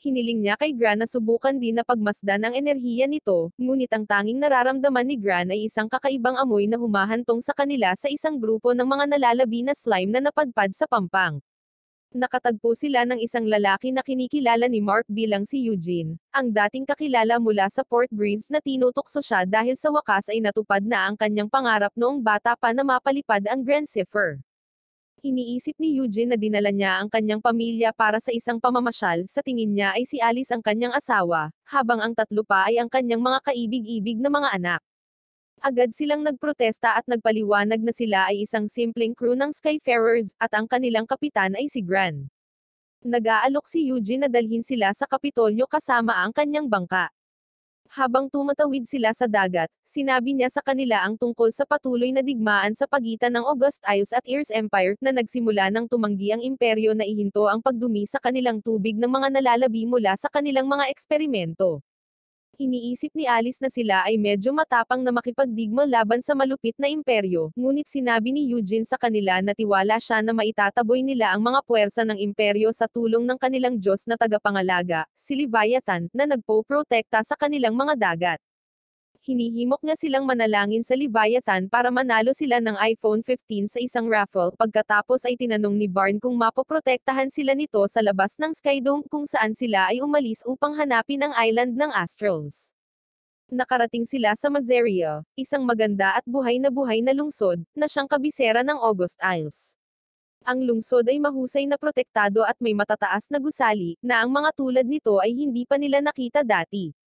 Hiniling niya kay Gran na subukan din na pagmasdan ang enerhiya nito, ngunit ang tanging nararamdaman ni Gran ay isang kakaibang amoy na humahantong sa kanila sa isang grupo ng mga nalalabi na slime na napadpad sa pampang. Nakatagpo sila ng isang lalaki na kinikilala ni Mark bilang si Eugene, ang dating kakilala mula sa Port Breeze na tinutokso siya dahil sa wakas ay natupad na ang kanyang pangarap noong bata pa na mapalipad ang Grand Zephyr. Iniisip ni Eugene na dinala niya ang kanyang pamilya para sa isang pamamasyal, sa tingin niya ay si Alice ang kanyang asawa, habang ang tatlo pa ay ang kanyang mga kaibig-ibig na mga anak. Agad silang nagprotesta at nagpaliwanag na sila ay isang simpleng crew ng Skyfarers, at ang kanilang kapitan ay si Gran. Nag-aalok si Eugene na dalhin sila sa Kapitolyo kasama ang kanyang bangka. Habang tumatawid sila sa dagat, sinabi niya sa kanila ang tungkol sa patuloy na digmaan sa pagitan ng August Isles at Earth Empire, na nagsimula nang tumanggi ang imperyo na ihinto ang pagdumi sa kanilang tubig ng mga nalalabi mula sa kanilang mga eksperimento. Iniisip ni Alice na sila ay medyo matapang na makipagdigma laban sa malupit na imperyo, ngunit sinabi ni Eugene sa kanila na tiwala siya na maitataboy nila ang mga puwersa ng imperyo sa tulong ng kanilang Diyos na tagapangalaga, si Leviathan, na nagpo-protekta sa kanilang mga dagat. Hinihimok niya silang manalangin sa Leviathan para manalo sila ng iPhone 15 sa isang raffle. Pagkatapos ay tinanong ni Barn kung mapoprotektahan sila nito sa labas ng Skydome, kung saan sila ay umalis upang hanapin ang island ng Astrals. Nakarating sila sa Mazeria, isang maganda at buhay na lungsod, na siyang kabisera ng August Isles. Ang lungsod ay mahusay na protektado at may matataas na gusali, na ang mga tulad nito ay hindi pa nila nakita dati.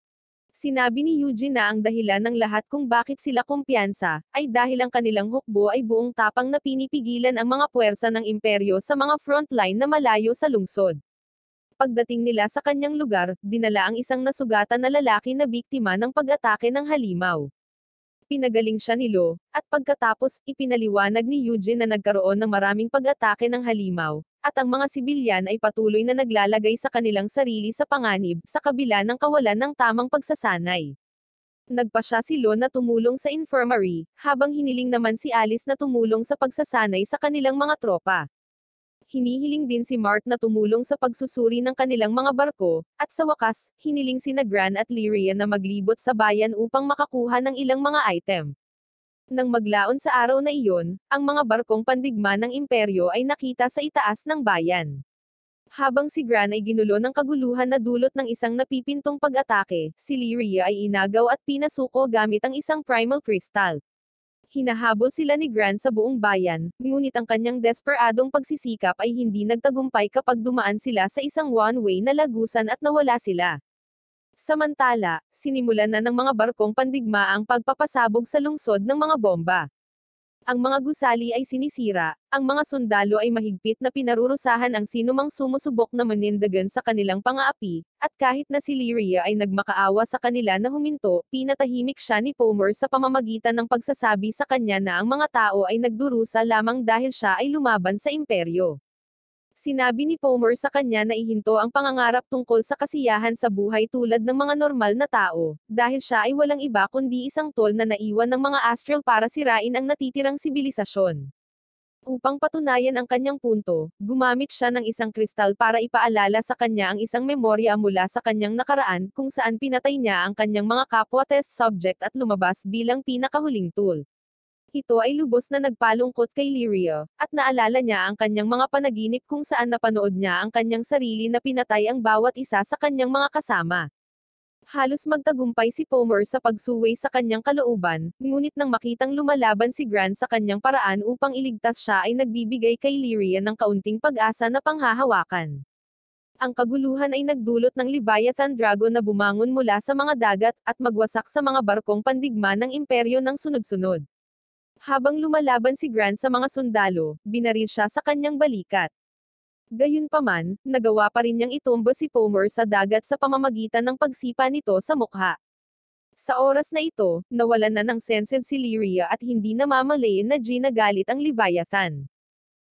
Sinabi ni Eugene na ang dahilan ng lahat kung bakit sila kumpiyansa, ay dahil ang kanilang hukbo ay buong tapang na pinipigilan ang mga puwersa ng imperyo sa mga frontline na malayo sa lungsod. Pagdating nila sa kanyang lugar, dinala ang isang nasugatan na lalaki na biktima ng pag-atake ng halimaw. Pinagaling siya ni Lo, at pagkatapos, ipinaliwanag ni Eugene na nagkaroon ng maraming pag-atake ng halimaw, at ang mga sibilyan ay patuloy na naglalagay sa kanilang sarili sa panganib, sa kabila ng kawalan ng tamang pagsasanay. Nagpasya si Lo na tumulong sa infirmary, habang hiniling naman si Alice na tumulong sa pagsasanay sa kanilang mga tropa. Hinihiling din si Mark na tumulong sa pagsusuri ng kanilang mga barko, at sa wakas, hiniling sina Gran at Lyria na maglibot sa bayan upang makakuha ng ilang mga item. Nang maglaon sa araw na iyon, ang mga barkong pandigma ng imperyo ay nakita sa itaas ng bayan. Habang si Gran ay ginulo ng kaguluhan na dulot ng isang napipintong pag-atake, si Lyria ay inagaw at pinasuko gamit ang isang primal crystal. Hinahabol sila ni Gran sa buong bayan, ngunit ang kanyang desperadong pagsisikap ay hindi nagtagumpay kapag dumaan sila sa isang one-way na lagusan at nawala sila. Samantala, sinimulan na ng mga barkong pandigma ang pagpapasabog sa lungsod ng mga bomba. Ang mga gusali ay sinisira, ang mga sundalo ay mahigpit na pinarurusahan ang sinumang sumusubok na manindagan sa kanilang pang-aapi, at kahit na si Lyria ay nagmakaawa sa kanila na huminto, pinatahimik siya ni Palmer sa pamamagitan ng pagsasabi sa kanya na ang mga tao ay nagdurusa lamang dahil siya ay lumaban sa imperyo. Sinabi ni Palmer sa kanya na ihinto ang pangangarap tungkol sa kasiyahan sa buhay tulad ng mga normal na tao, dahil siya ay walang iba kundi isang tol na naiwan ng mga astral para sirain ang natitirang sibilisasyon. Upang patunayan ang kanyang punto, gumamit siya ng isang kristal para ipaalala sa kanya ang isang memorya mula sa kanyang nakaraan, kung saan pinatay niya ang kanyang mga kapwa test subject at lumabas bilang pinakahuling tool. Ito ay lubos na nagpalungkot kay Lyria, at naalala niya ang kanyang mga panaginip kung saan napanood niya ang kanyang sarili na pinatay ang bawat isa sa kanyang mga kasama. Halos magtagumpay si Palmer sa pagsuway sa kanyang kalooban, ngunit nang makitang lumalaban si Gran sa kanyang paraan upang iligtas siya ay nagbibigay kay Lyria ng kaunting pag-asa na panghahawakan. Ang kaguluhan ay nagdulot ng Leviathan Dragon na bumangon mula sa mga dagat, at magwasak sa mga barkong pandigma ng imperyo ng sunod-sunod. Habang lumalaban si Gran sa mga sundalo, binaril siya sa kanyang balikat. Gayunpaman, nagawa pa rin niyang itumbo si Palmer sa dagat sa pamamagitan ng pagsipa nito sa mukha. Sa oras na ito, nawalan na ng senses si Lyria at hindi namamalayan na ginagalit ang Leviathan.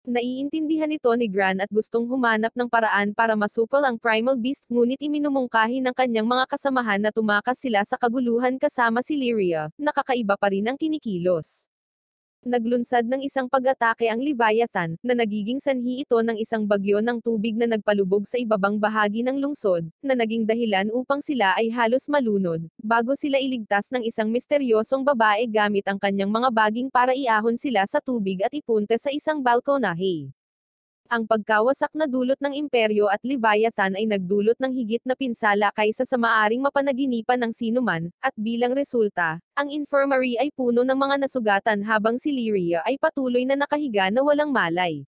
Naiintindihan ito ni Gran at gustong humanap ng paraan para masupol ang Primal Beast, ngunit iminumungkahi ng kanyang mga kasamahan na tumakas sila sa kaguluhan kasama si Lyria, nakakaiba pa rin ang kinikilos. Naglunsad ng isang pag-atake ang Leviathan, na nagiging sanhi ito ng isang bagyo ng tubig na nagpalubog sa ibabang bahagi ng lungsod, na naging dahilan upang sila ay halos malunod, bago sila iligtas ng isang misteryosong babae gamit ang kanyang mga baging para iahon sila sa tubig at ipunta sa isang balkonahe. Ang pagkawasak na dulot ng imperyo at Leviathan ay nagdulot ng higit na pinsala kaysa sa maaring mapanaginipan ng sinuman, at bilang resulta, ang infirmary ay puno ng mga nasugatan habang si Lyria ay patuloy na nakahiga na walang malay.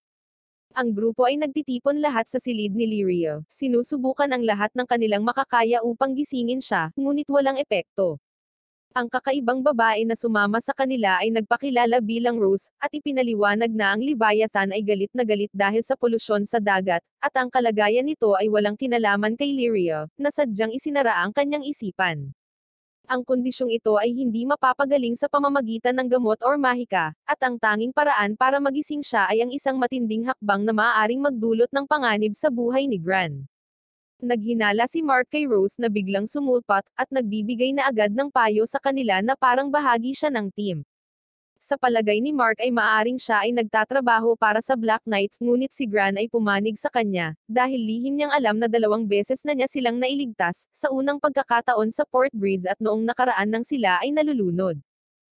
Ang grupo ay nagtitipon lahat sa silid ni Lyria, sinusubukan ang lahat ng kanilang makakaya upang gisingin siya, ngunit walang epekto. Ang kakaibang babae na sumama sa kanila ay nagpakilala bilang Rose, at ipinaliwanag na ang Leviathan ay galit na galit dahil sa polusyon sa dagat, at ang kalagayan nito ay walang kinalaman kay Lyria, na sadyang isinara ang kanyang isipan. Ang kondisyong ito ay hindi mapapagaling sa pamamagitan ng gamot or mahika, at ang tanging paraan para magising siya ay ang isang matinding hakbang na maaaring magdulot ng panganib sa buhay ni Gran. Naghinala si Mark kay Rose na biglang sumulpat, at nagbibigay na agad ng payo sa kanila na parang bahagi siya ng team. Sa palagay ni Mark ay maaring siya ay nagtatrabaho para sa Black Knight, ngunit si Gran ay pumanig sa kanya, dahil lihim niyang alam na 2 beses na niya silang nailigtas, sa unang pagkakataon sa Port Breeze at noong nakaraan nang sila ay nalulunod.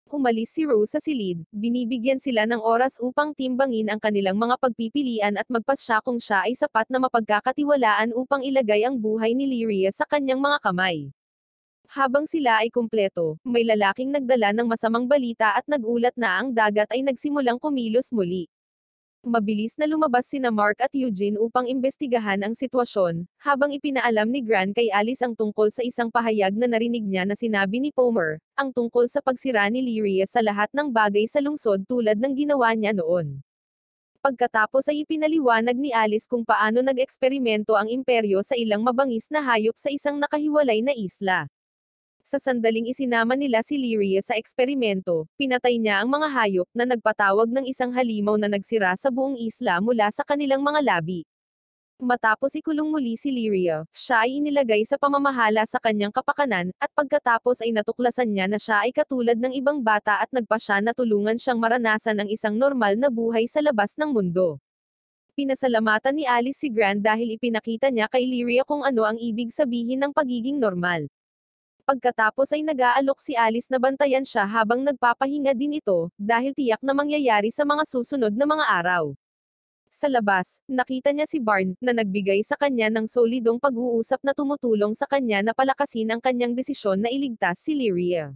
Umalis si Rose sa silid, binibigyan sila ng oras upang timbangin ang kanilang mga pagpipilian at magpasya kung siya ay sapat na mapagkakatiwalaan upang ilagay ang buhay ni Lyria sa kanyang mga kamay. Habang sila ay kumpleto, may lalaking nagdala ng masamang balita at nagulat na ang dagat ay nagsimulang kumilos muli. Mabilis na lumabas sina Mark at Eugene upang imbestigahan ang sitwasyon, habang ipinaalam ni Gran kay Alice ang tungkol sa isang pahayag na narinig niya na sinabi ni Palmer, ang tungkol sa pagsira ni Lyria sa lahat ng bagay sa lungsod tulad ng ginawa niya noon. Pagkatapos ay ipinaliwanag ni Alice kung paano nag-eksperimento ang imperyo sa ilang mabangis na hayop sa isang nakahiwalay na isla. Sa sandaling isinama nila si Lyria sa eksperimento, pinatay niya ang mga hayop na nagpatawag ng isang halimaw na nagsira sa buong isla mula sa kanilang mga labi. Matapos ikulong muli si Lyria, siya ay inilagay sa pamamahala sa kanyang kapakanan, at pagkatapos ay natuklasan niya na siya ay katulad ng ibang bata at nagpasya na tulungan siyang maranasan ang isang normal na buhay sa labas ng mundo. Pinasalamatan ni Alice si Gran dahil ipinakita niya kay Lyria kung ano ang ibig sabihin ng pagiging normal. Pagkatapos ay nag-aalok si Alice na bantayan siya habang nagpapahinga din ito, dahil tiyak na mangyayari sa mga susunod na mga araw. Sa labas, nakita niya si Barn, na nagbigay sa kanya ng solidong pag-uusap na tumutulong sa kanya na palakasin ang kanyang desisyon na iligtas si Lyria.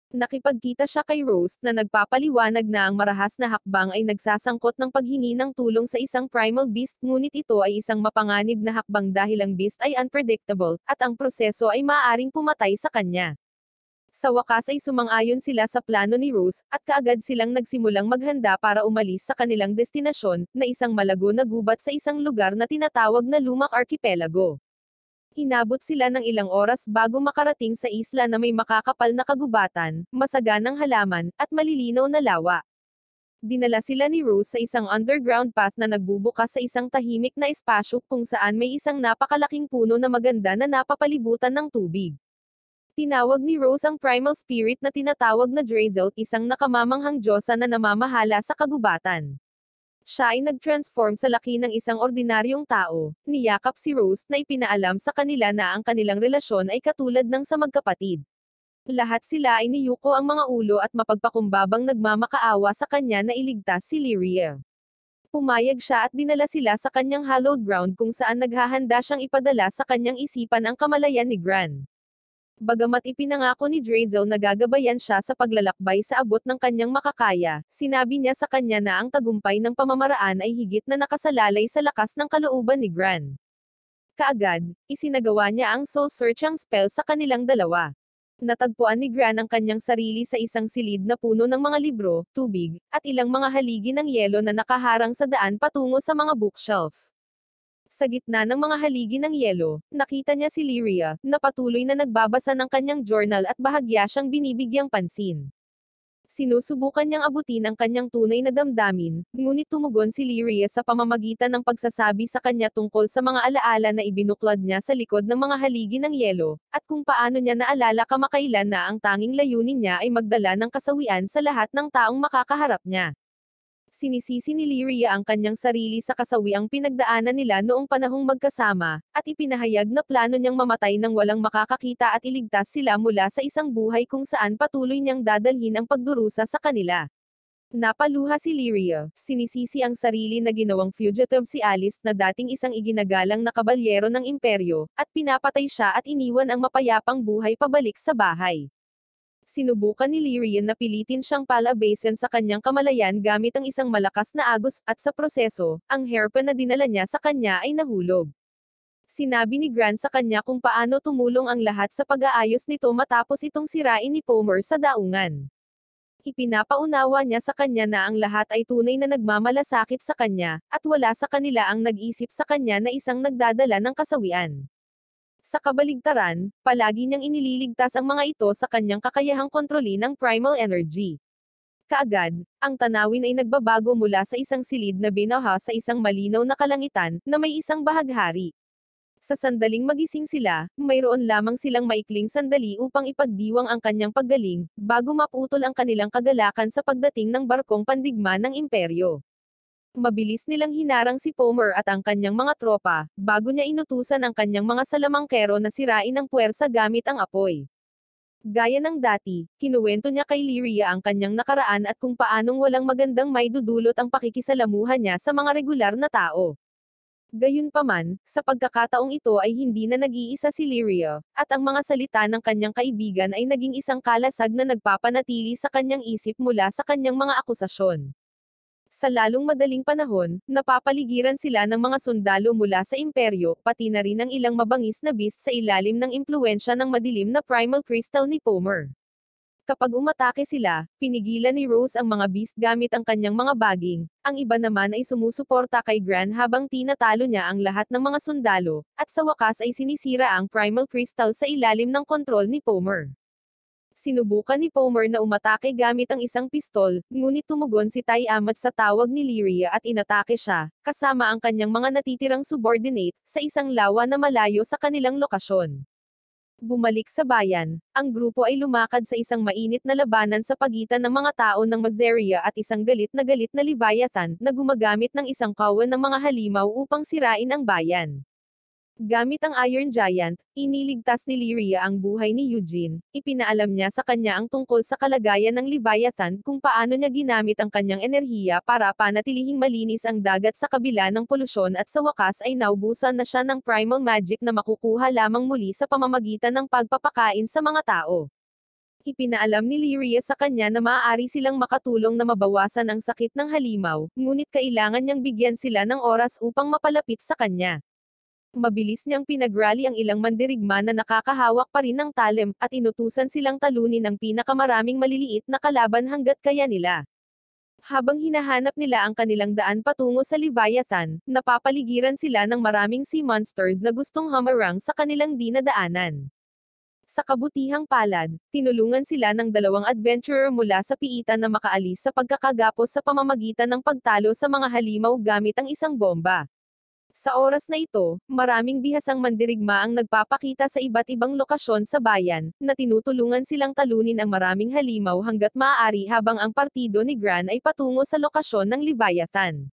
Nakipagkita siya kay Rose, na nagpapaliwanag na ang marahas na hakbang ay nagsasangkot ng paghingi ng tulong sa isang primal beast, ngunit ito ay isang mapanganib na hakbang dahil ang beast ay unpredictable, at ang proseso ay maaaring pumatay sa kanya. Sa wakas ay sumang-ayon sila sa plano ni Rose, at kaagad silang nagsimulang maghanda para umalis sa kanilang destinasyon, na isang malago na gubat sa isang lugar na tinatawag na Lumak Archipelago. Inabot sila ng ilang oras bago makarating sa isla na may makakapal na kagubatan, masaganang halaman, at malilinaw na lawa. Dinala sila ni Rose sa isang underground path na nagbubukas sa isang tahimik na espasyo kung saan may isang napakalaking puno na maganda na napapalibutan ng tubig. Tinawag ni Rose ang primal spirit na tinatawag na Drazel, isang nakamamanghang diyosa na namamahala sa kagubatan. Siya ay nag-transform sa laki ng isang ordinaryong tao, niyakap si Rose na ipinaalam sa kanila na ang kanilang relasyon ay katulad ng sa magkapatid. Lahat sila ay niyuko ang mga ulo at mapagpakumbabang nagmamakaawa sa kanya na iligtas si Lyria. Pumayag siya at dinala sila sa kanyang hallowed ground kung saan naghahanda siyang ipadala sa kanyang isipan ang kamalayan ni Gran. Bagamat ipinangako ni Drazel na gagabayan siya sa paglalakbay sa abot ng kanyang makakaya, sinabi niya sa kanya na ang tagumpay ng pamamaraan ay higit na nakasalalay sa lakas ng kalooban ni Gran. Kaagad, isinagawa niya ang soul-searching spell sa kanilang dalawa. Natagpuan ni Gran ang kanyang sarili sa isang silid na puno ng mga libro, tubig, at ilang mga haligi ng yelo na nakaharang sa daan patungo sa mga bookshelf. Sa gitna ng mga haligi ng yelo, nakita niya si Lyria, na patuloy na nagbabasa ng kanyang journal at bahagya siyang binibigyang pansin. Sinusubukan niyang abutin ang kanyang tunay na damdamin, ngunit tumugon si Lyria sa pamamagitan ng pagsasabi sa kanya tungkol sa mga alaala na ibinuklad niya sa likod ng mga haligi ng yelo, at kung paano niya naalala kamakailan na ang tanging layunin niya ay magdala ng kasawian sa lahat ng taong makakaharap niya. Sinisisi ni Lyria ang kanyang sarili sa kasawiang pinagdaanan nila noong panahong magkasama, at ipinahayag na plano niyang mamatay nang walang makakakita at iligtas sila mula sa isang buhay kung saan patuloy niyang dadalhin ang pagdurusa sa kanila. Napaluha si Lyria, sinisisi ang sarili na ginawang fugitive si Alice na dating isang iginagalang na kabalyero ng imperyo, at pinapatay siya at iniwan ang mapayapang buhay pabalik sa bahay. Sinubukan ni Lyrian na pilitin siyang palabasin sa kanyang kamalayan gamit ang isang malakas na agos, at sa proseso, ang hairpin na dinala niya sa kanya ay nahulog. Sinabi ni Grant sa kanya kung paano tumulong ang lahat sa pag-aayos nito matapos itong sirain ni Palmer sa daungan. Ipinapaunawa niya sa kanya na ang lahat ay tunay na nagmamalasakit sa kanya, at wala sa kanila ang nag-isip sa kanya na isang nagdadala ng kasawian. Sa kabaligtaran, palagi niyang inililigtas ang mga ito sa kanyang kakayahang kontrolin ang primal energy. Kaagad, ang tanawin ay nagbabago mula sa isang silid na binaha sa isang malinaw na kalangitan, na may isang bahaghari. Sa sandaling magising sila, mayroon lamang silang maikling sandali upang ipagdiwang ang kanyang paggaling, bago maputol ang kanilang kagalakan sa pagdating ng barkong pandigma ng imperyo. Mabilis nilang hinarang si Palmer at ang kanyang mga tropa, bago niya inutusan ang kanyang mga salamangkero na sirain ang puwersa gamit ang apoy. Gaya ng dati, kinuwento niya kay Lyria ang kanyang nakaraan at kung paanong walang magandang maidudulot ang pakikisalamuhan niya sa mga regular na tao. Gayunpaman, sa pagkakataong ito ay hindi na nag-iisa si Lyria, at ang mga salita ng kanyang kaibigan ay naging isang kalasag na nagpapanatili sa kanyang isip mula sa kanyang mga akusasyon. Sa lalong madaling panahon, napapaligiran sila ng mga sundalo mula sa imperyo, pati na rin ang ilang mabangis na beast sa ilalim ng impluensya ng madilim na primal crystal ni Palmer. Kapag umatake sila, pinigilan ni Rose ang mga beast gamit ang kanyang mga baging, ang iba naman ay sumusuporta kay Gran habang tinatalo niya ang lahat ng mga sundalo, at sa wakas ay sinisira ang primal crystal sa ilalim ng kontrol ni Palmer. Sinubukan ni Palmer na umatake gamit ang isang pistol, ngunit tumugon si Ty Amat sa tawag ni Lyria at inatake siya, kasama ang kanyang mga natitirang subordinate, sa isang lawa na malayo sa kanilang lokasyon. Bumalik sa bayan, ang grupo ay lumakad sa isang mainit na labanan sa pagitan ng mga tao ng Mazeria at isang galit na Leviathan, na gumagamit ng isang kawan ng mga halimaw upang sirain ang bayan. Gamit ang Iron Giant, iniligtas ni Lyria ang buhay ni Eugene, ipinaalam niya sa kanya ang tungkol sa kalagayan ng Leviathan kung paano niya ginamit ang kanyang enerhiya para panatilihing malinis ang dagat sa kabila ng polusyon at sa wakas ay naubusan na siya ng primal magic na makukuha lamang muli sa pamamagitan ng pagpapakain sa mga tao. Ipinaalam ni Lyria sa kanya na maaari silang makatulong na mabawasan ang sakit ng halimaw, ngunit kailangan niyang bigyan sila ng oras upang mapalapit sa kanya. Mabilis niyang pinagrally ang ilang mandirigma na nakakahawak pa rin ng talem, at inutusan silang talunin ang pinakamaraming maliliit na kalaban hanggat kaya nila. Habang hinahanap nila ang kanilang daan patungo sa Leviathan, napapaligiran sila ng maraming sea monsters na gustong humarang sa kanilang dinadaanan. Sa kabutihang palad, tinulungan sila ng dalawang adventurer mula sa piitan na makaalis sa pagkakagapos sa pamamagitan ng pagtalo sa mga halimaw gamit ang isang bomba. Sa oras na ito, maraming bihasang mandirigma ang nagpapakita sa iba't ibang lokasyon sa bayan, na tinutulungan silang talunin ang maraming halimaw hanggat maaari habang ang partido ni Gran ay patungo sa lokasyon ng Leviathan.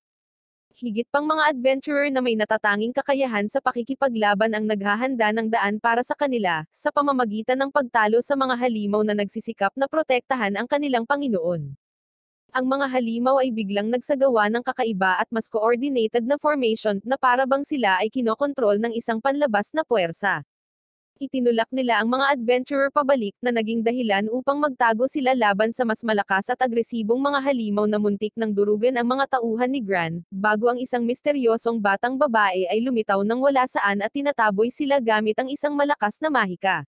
Higit pang mga adventurer na may natatanging kakayahan sa pakikipaglaban ang naghahanda ng daan para sa kanila, sa pamamagitan ng pagtalo sa mga halimaw na nagsisikap na protektahan ang kanilang Panginoon. Ang mga halimaw ay biglang nagsagawa ng kakaiba at mas coordinated na formation, na para bang sila ay kinokontrol ng isang panlabas na puwersa. Itinulak nila ang mga adventurer pabalik na naging dahilan upang magtago sila laban sa mas malakas at agresibong mga halimaw na muntik ng durugan ang mga tauhan ni Gran, bago ang isang misteryosong batang babae ay lumitaw ng wala saan at tinataboy sila gamit ang isang malakas na mahika.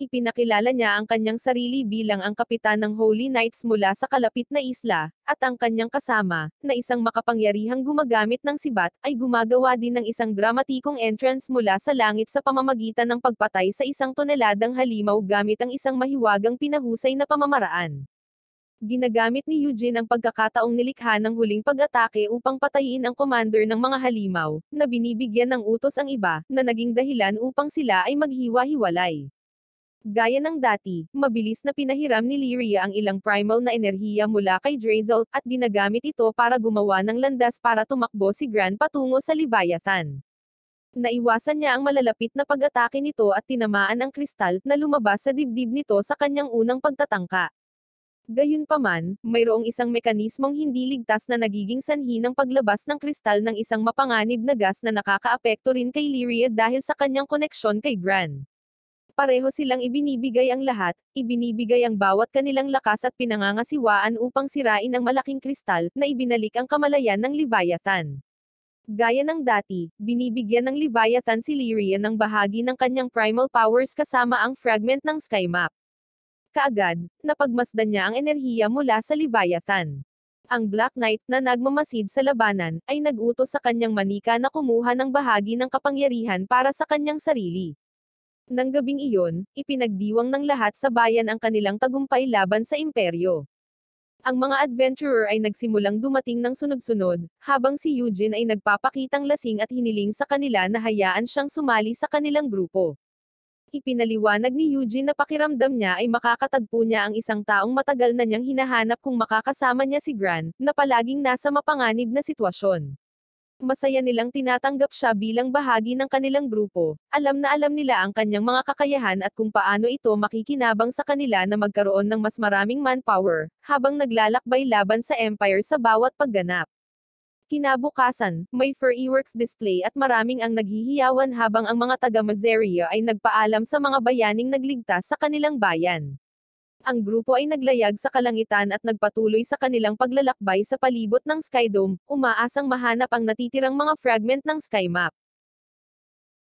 Ipinakilala niya ang kanyang sarili bilang ang kapitan ng Holy Knights mula sa kalapit na isla, at ang kanyang kasama, na isang makapangyarihang gumagamit ng sibat, ay gumagawa din ng isang dramatikong entrance mula sa langit sa pamamagitan ng pagpatay sa 1 toneladang halimaw gamit ang isang mahiwagang pinahusay na pamamaraan. Ginagamit ni Eugene ang pagkakataong nilikha ng huling pag-atake upang patayin ang commander ng mga halimaw, na binibigyan ng utos ang iba, na naging dahilan upang sila ay maghiwa-hiwalay. Gaya ng dati, mabilis na pinahiram ni Lyria ang ilang primal na enerhiya mula kay Drazel, at ginagamit ito para gumawa ng landas para tumakbo si Gran patungo sa Leviathan. Naiwasan niya ang malalapit na pag-atake nito at tinamaan ang kristal, na lumabas sa dibdib nito sa kanyang unang pagtatangka. Gayunpaman, mayroong isang mekanismong hindi ligtas na nagiging sanhi ng paglabas ng kristal ng isang mapanganib na gas na nakakaapekto rin kay Lyria dahil sa kanyang koneksyon kay Gran. Pareho silang ibinibigay ang lahat, ibinibigay ang bawat kanilang lakas at pinangangasiwaan upang sirain ang malaking kristal, na ibinalik ang kamalayan ng Leviathan. Gaya ng dati, binibigyan ng Leviathan si Lyria ng bahagi ng kanyang primal powers kasama ang fragment ng sky map. Kaagad, napagmasdan niya ang enerhiya mula sa Leviathan. Ang Black Knight, na nagmamasid sa labanan, ay nag-utos sa kanyang manika na kumuha ng bahagi ng kapangyarihan para sa kanyang sarili. Nang gabing iyon, ipinagdiwang ng lahat sa bayan ang kanilang tagumpay laban sa imperyo. Ang mga adventurer ay nagsimulang dumating ng sunod-sunod, habang si Eugene ay nagpapakitang lasing at hiniling sa kanila na hayaan siyang sumali sa kanilang grupo. Ipinaliwanag ni Eugene na pakiramdam niya ay makakatagpo niya ang isang taong matagal na niyang hinahanap kung makakasama niya si Gran, na palaging nasa mapanganib na sitwasyon. Masaya nilang tinatanggap siya bilang bahagi ng kanilang grupo, alam na alam nila ang kanyang mga kakayahan at kung paano ito makikinabang sa kanila na magkaroon ng mas maraming manpower, habang naglalakbay laban sa Empire sa bawat pagganap. Kinabukasan, may fireworks display at maraming ang naghihiyawan habang ang mga taga-Mazeria ay nagpaalam sa mga bayaning nagligtas sa kanilang bayan. Ang grupo ay naglayag sa kalangitan at nagpatuloy sa kanilang paglalakbay sa palibot ng Skydome, umaasang mahanap ang natitirang mga fragment ng sky map.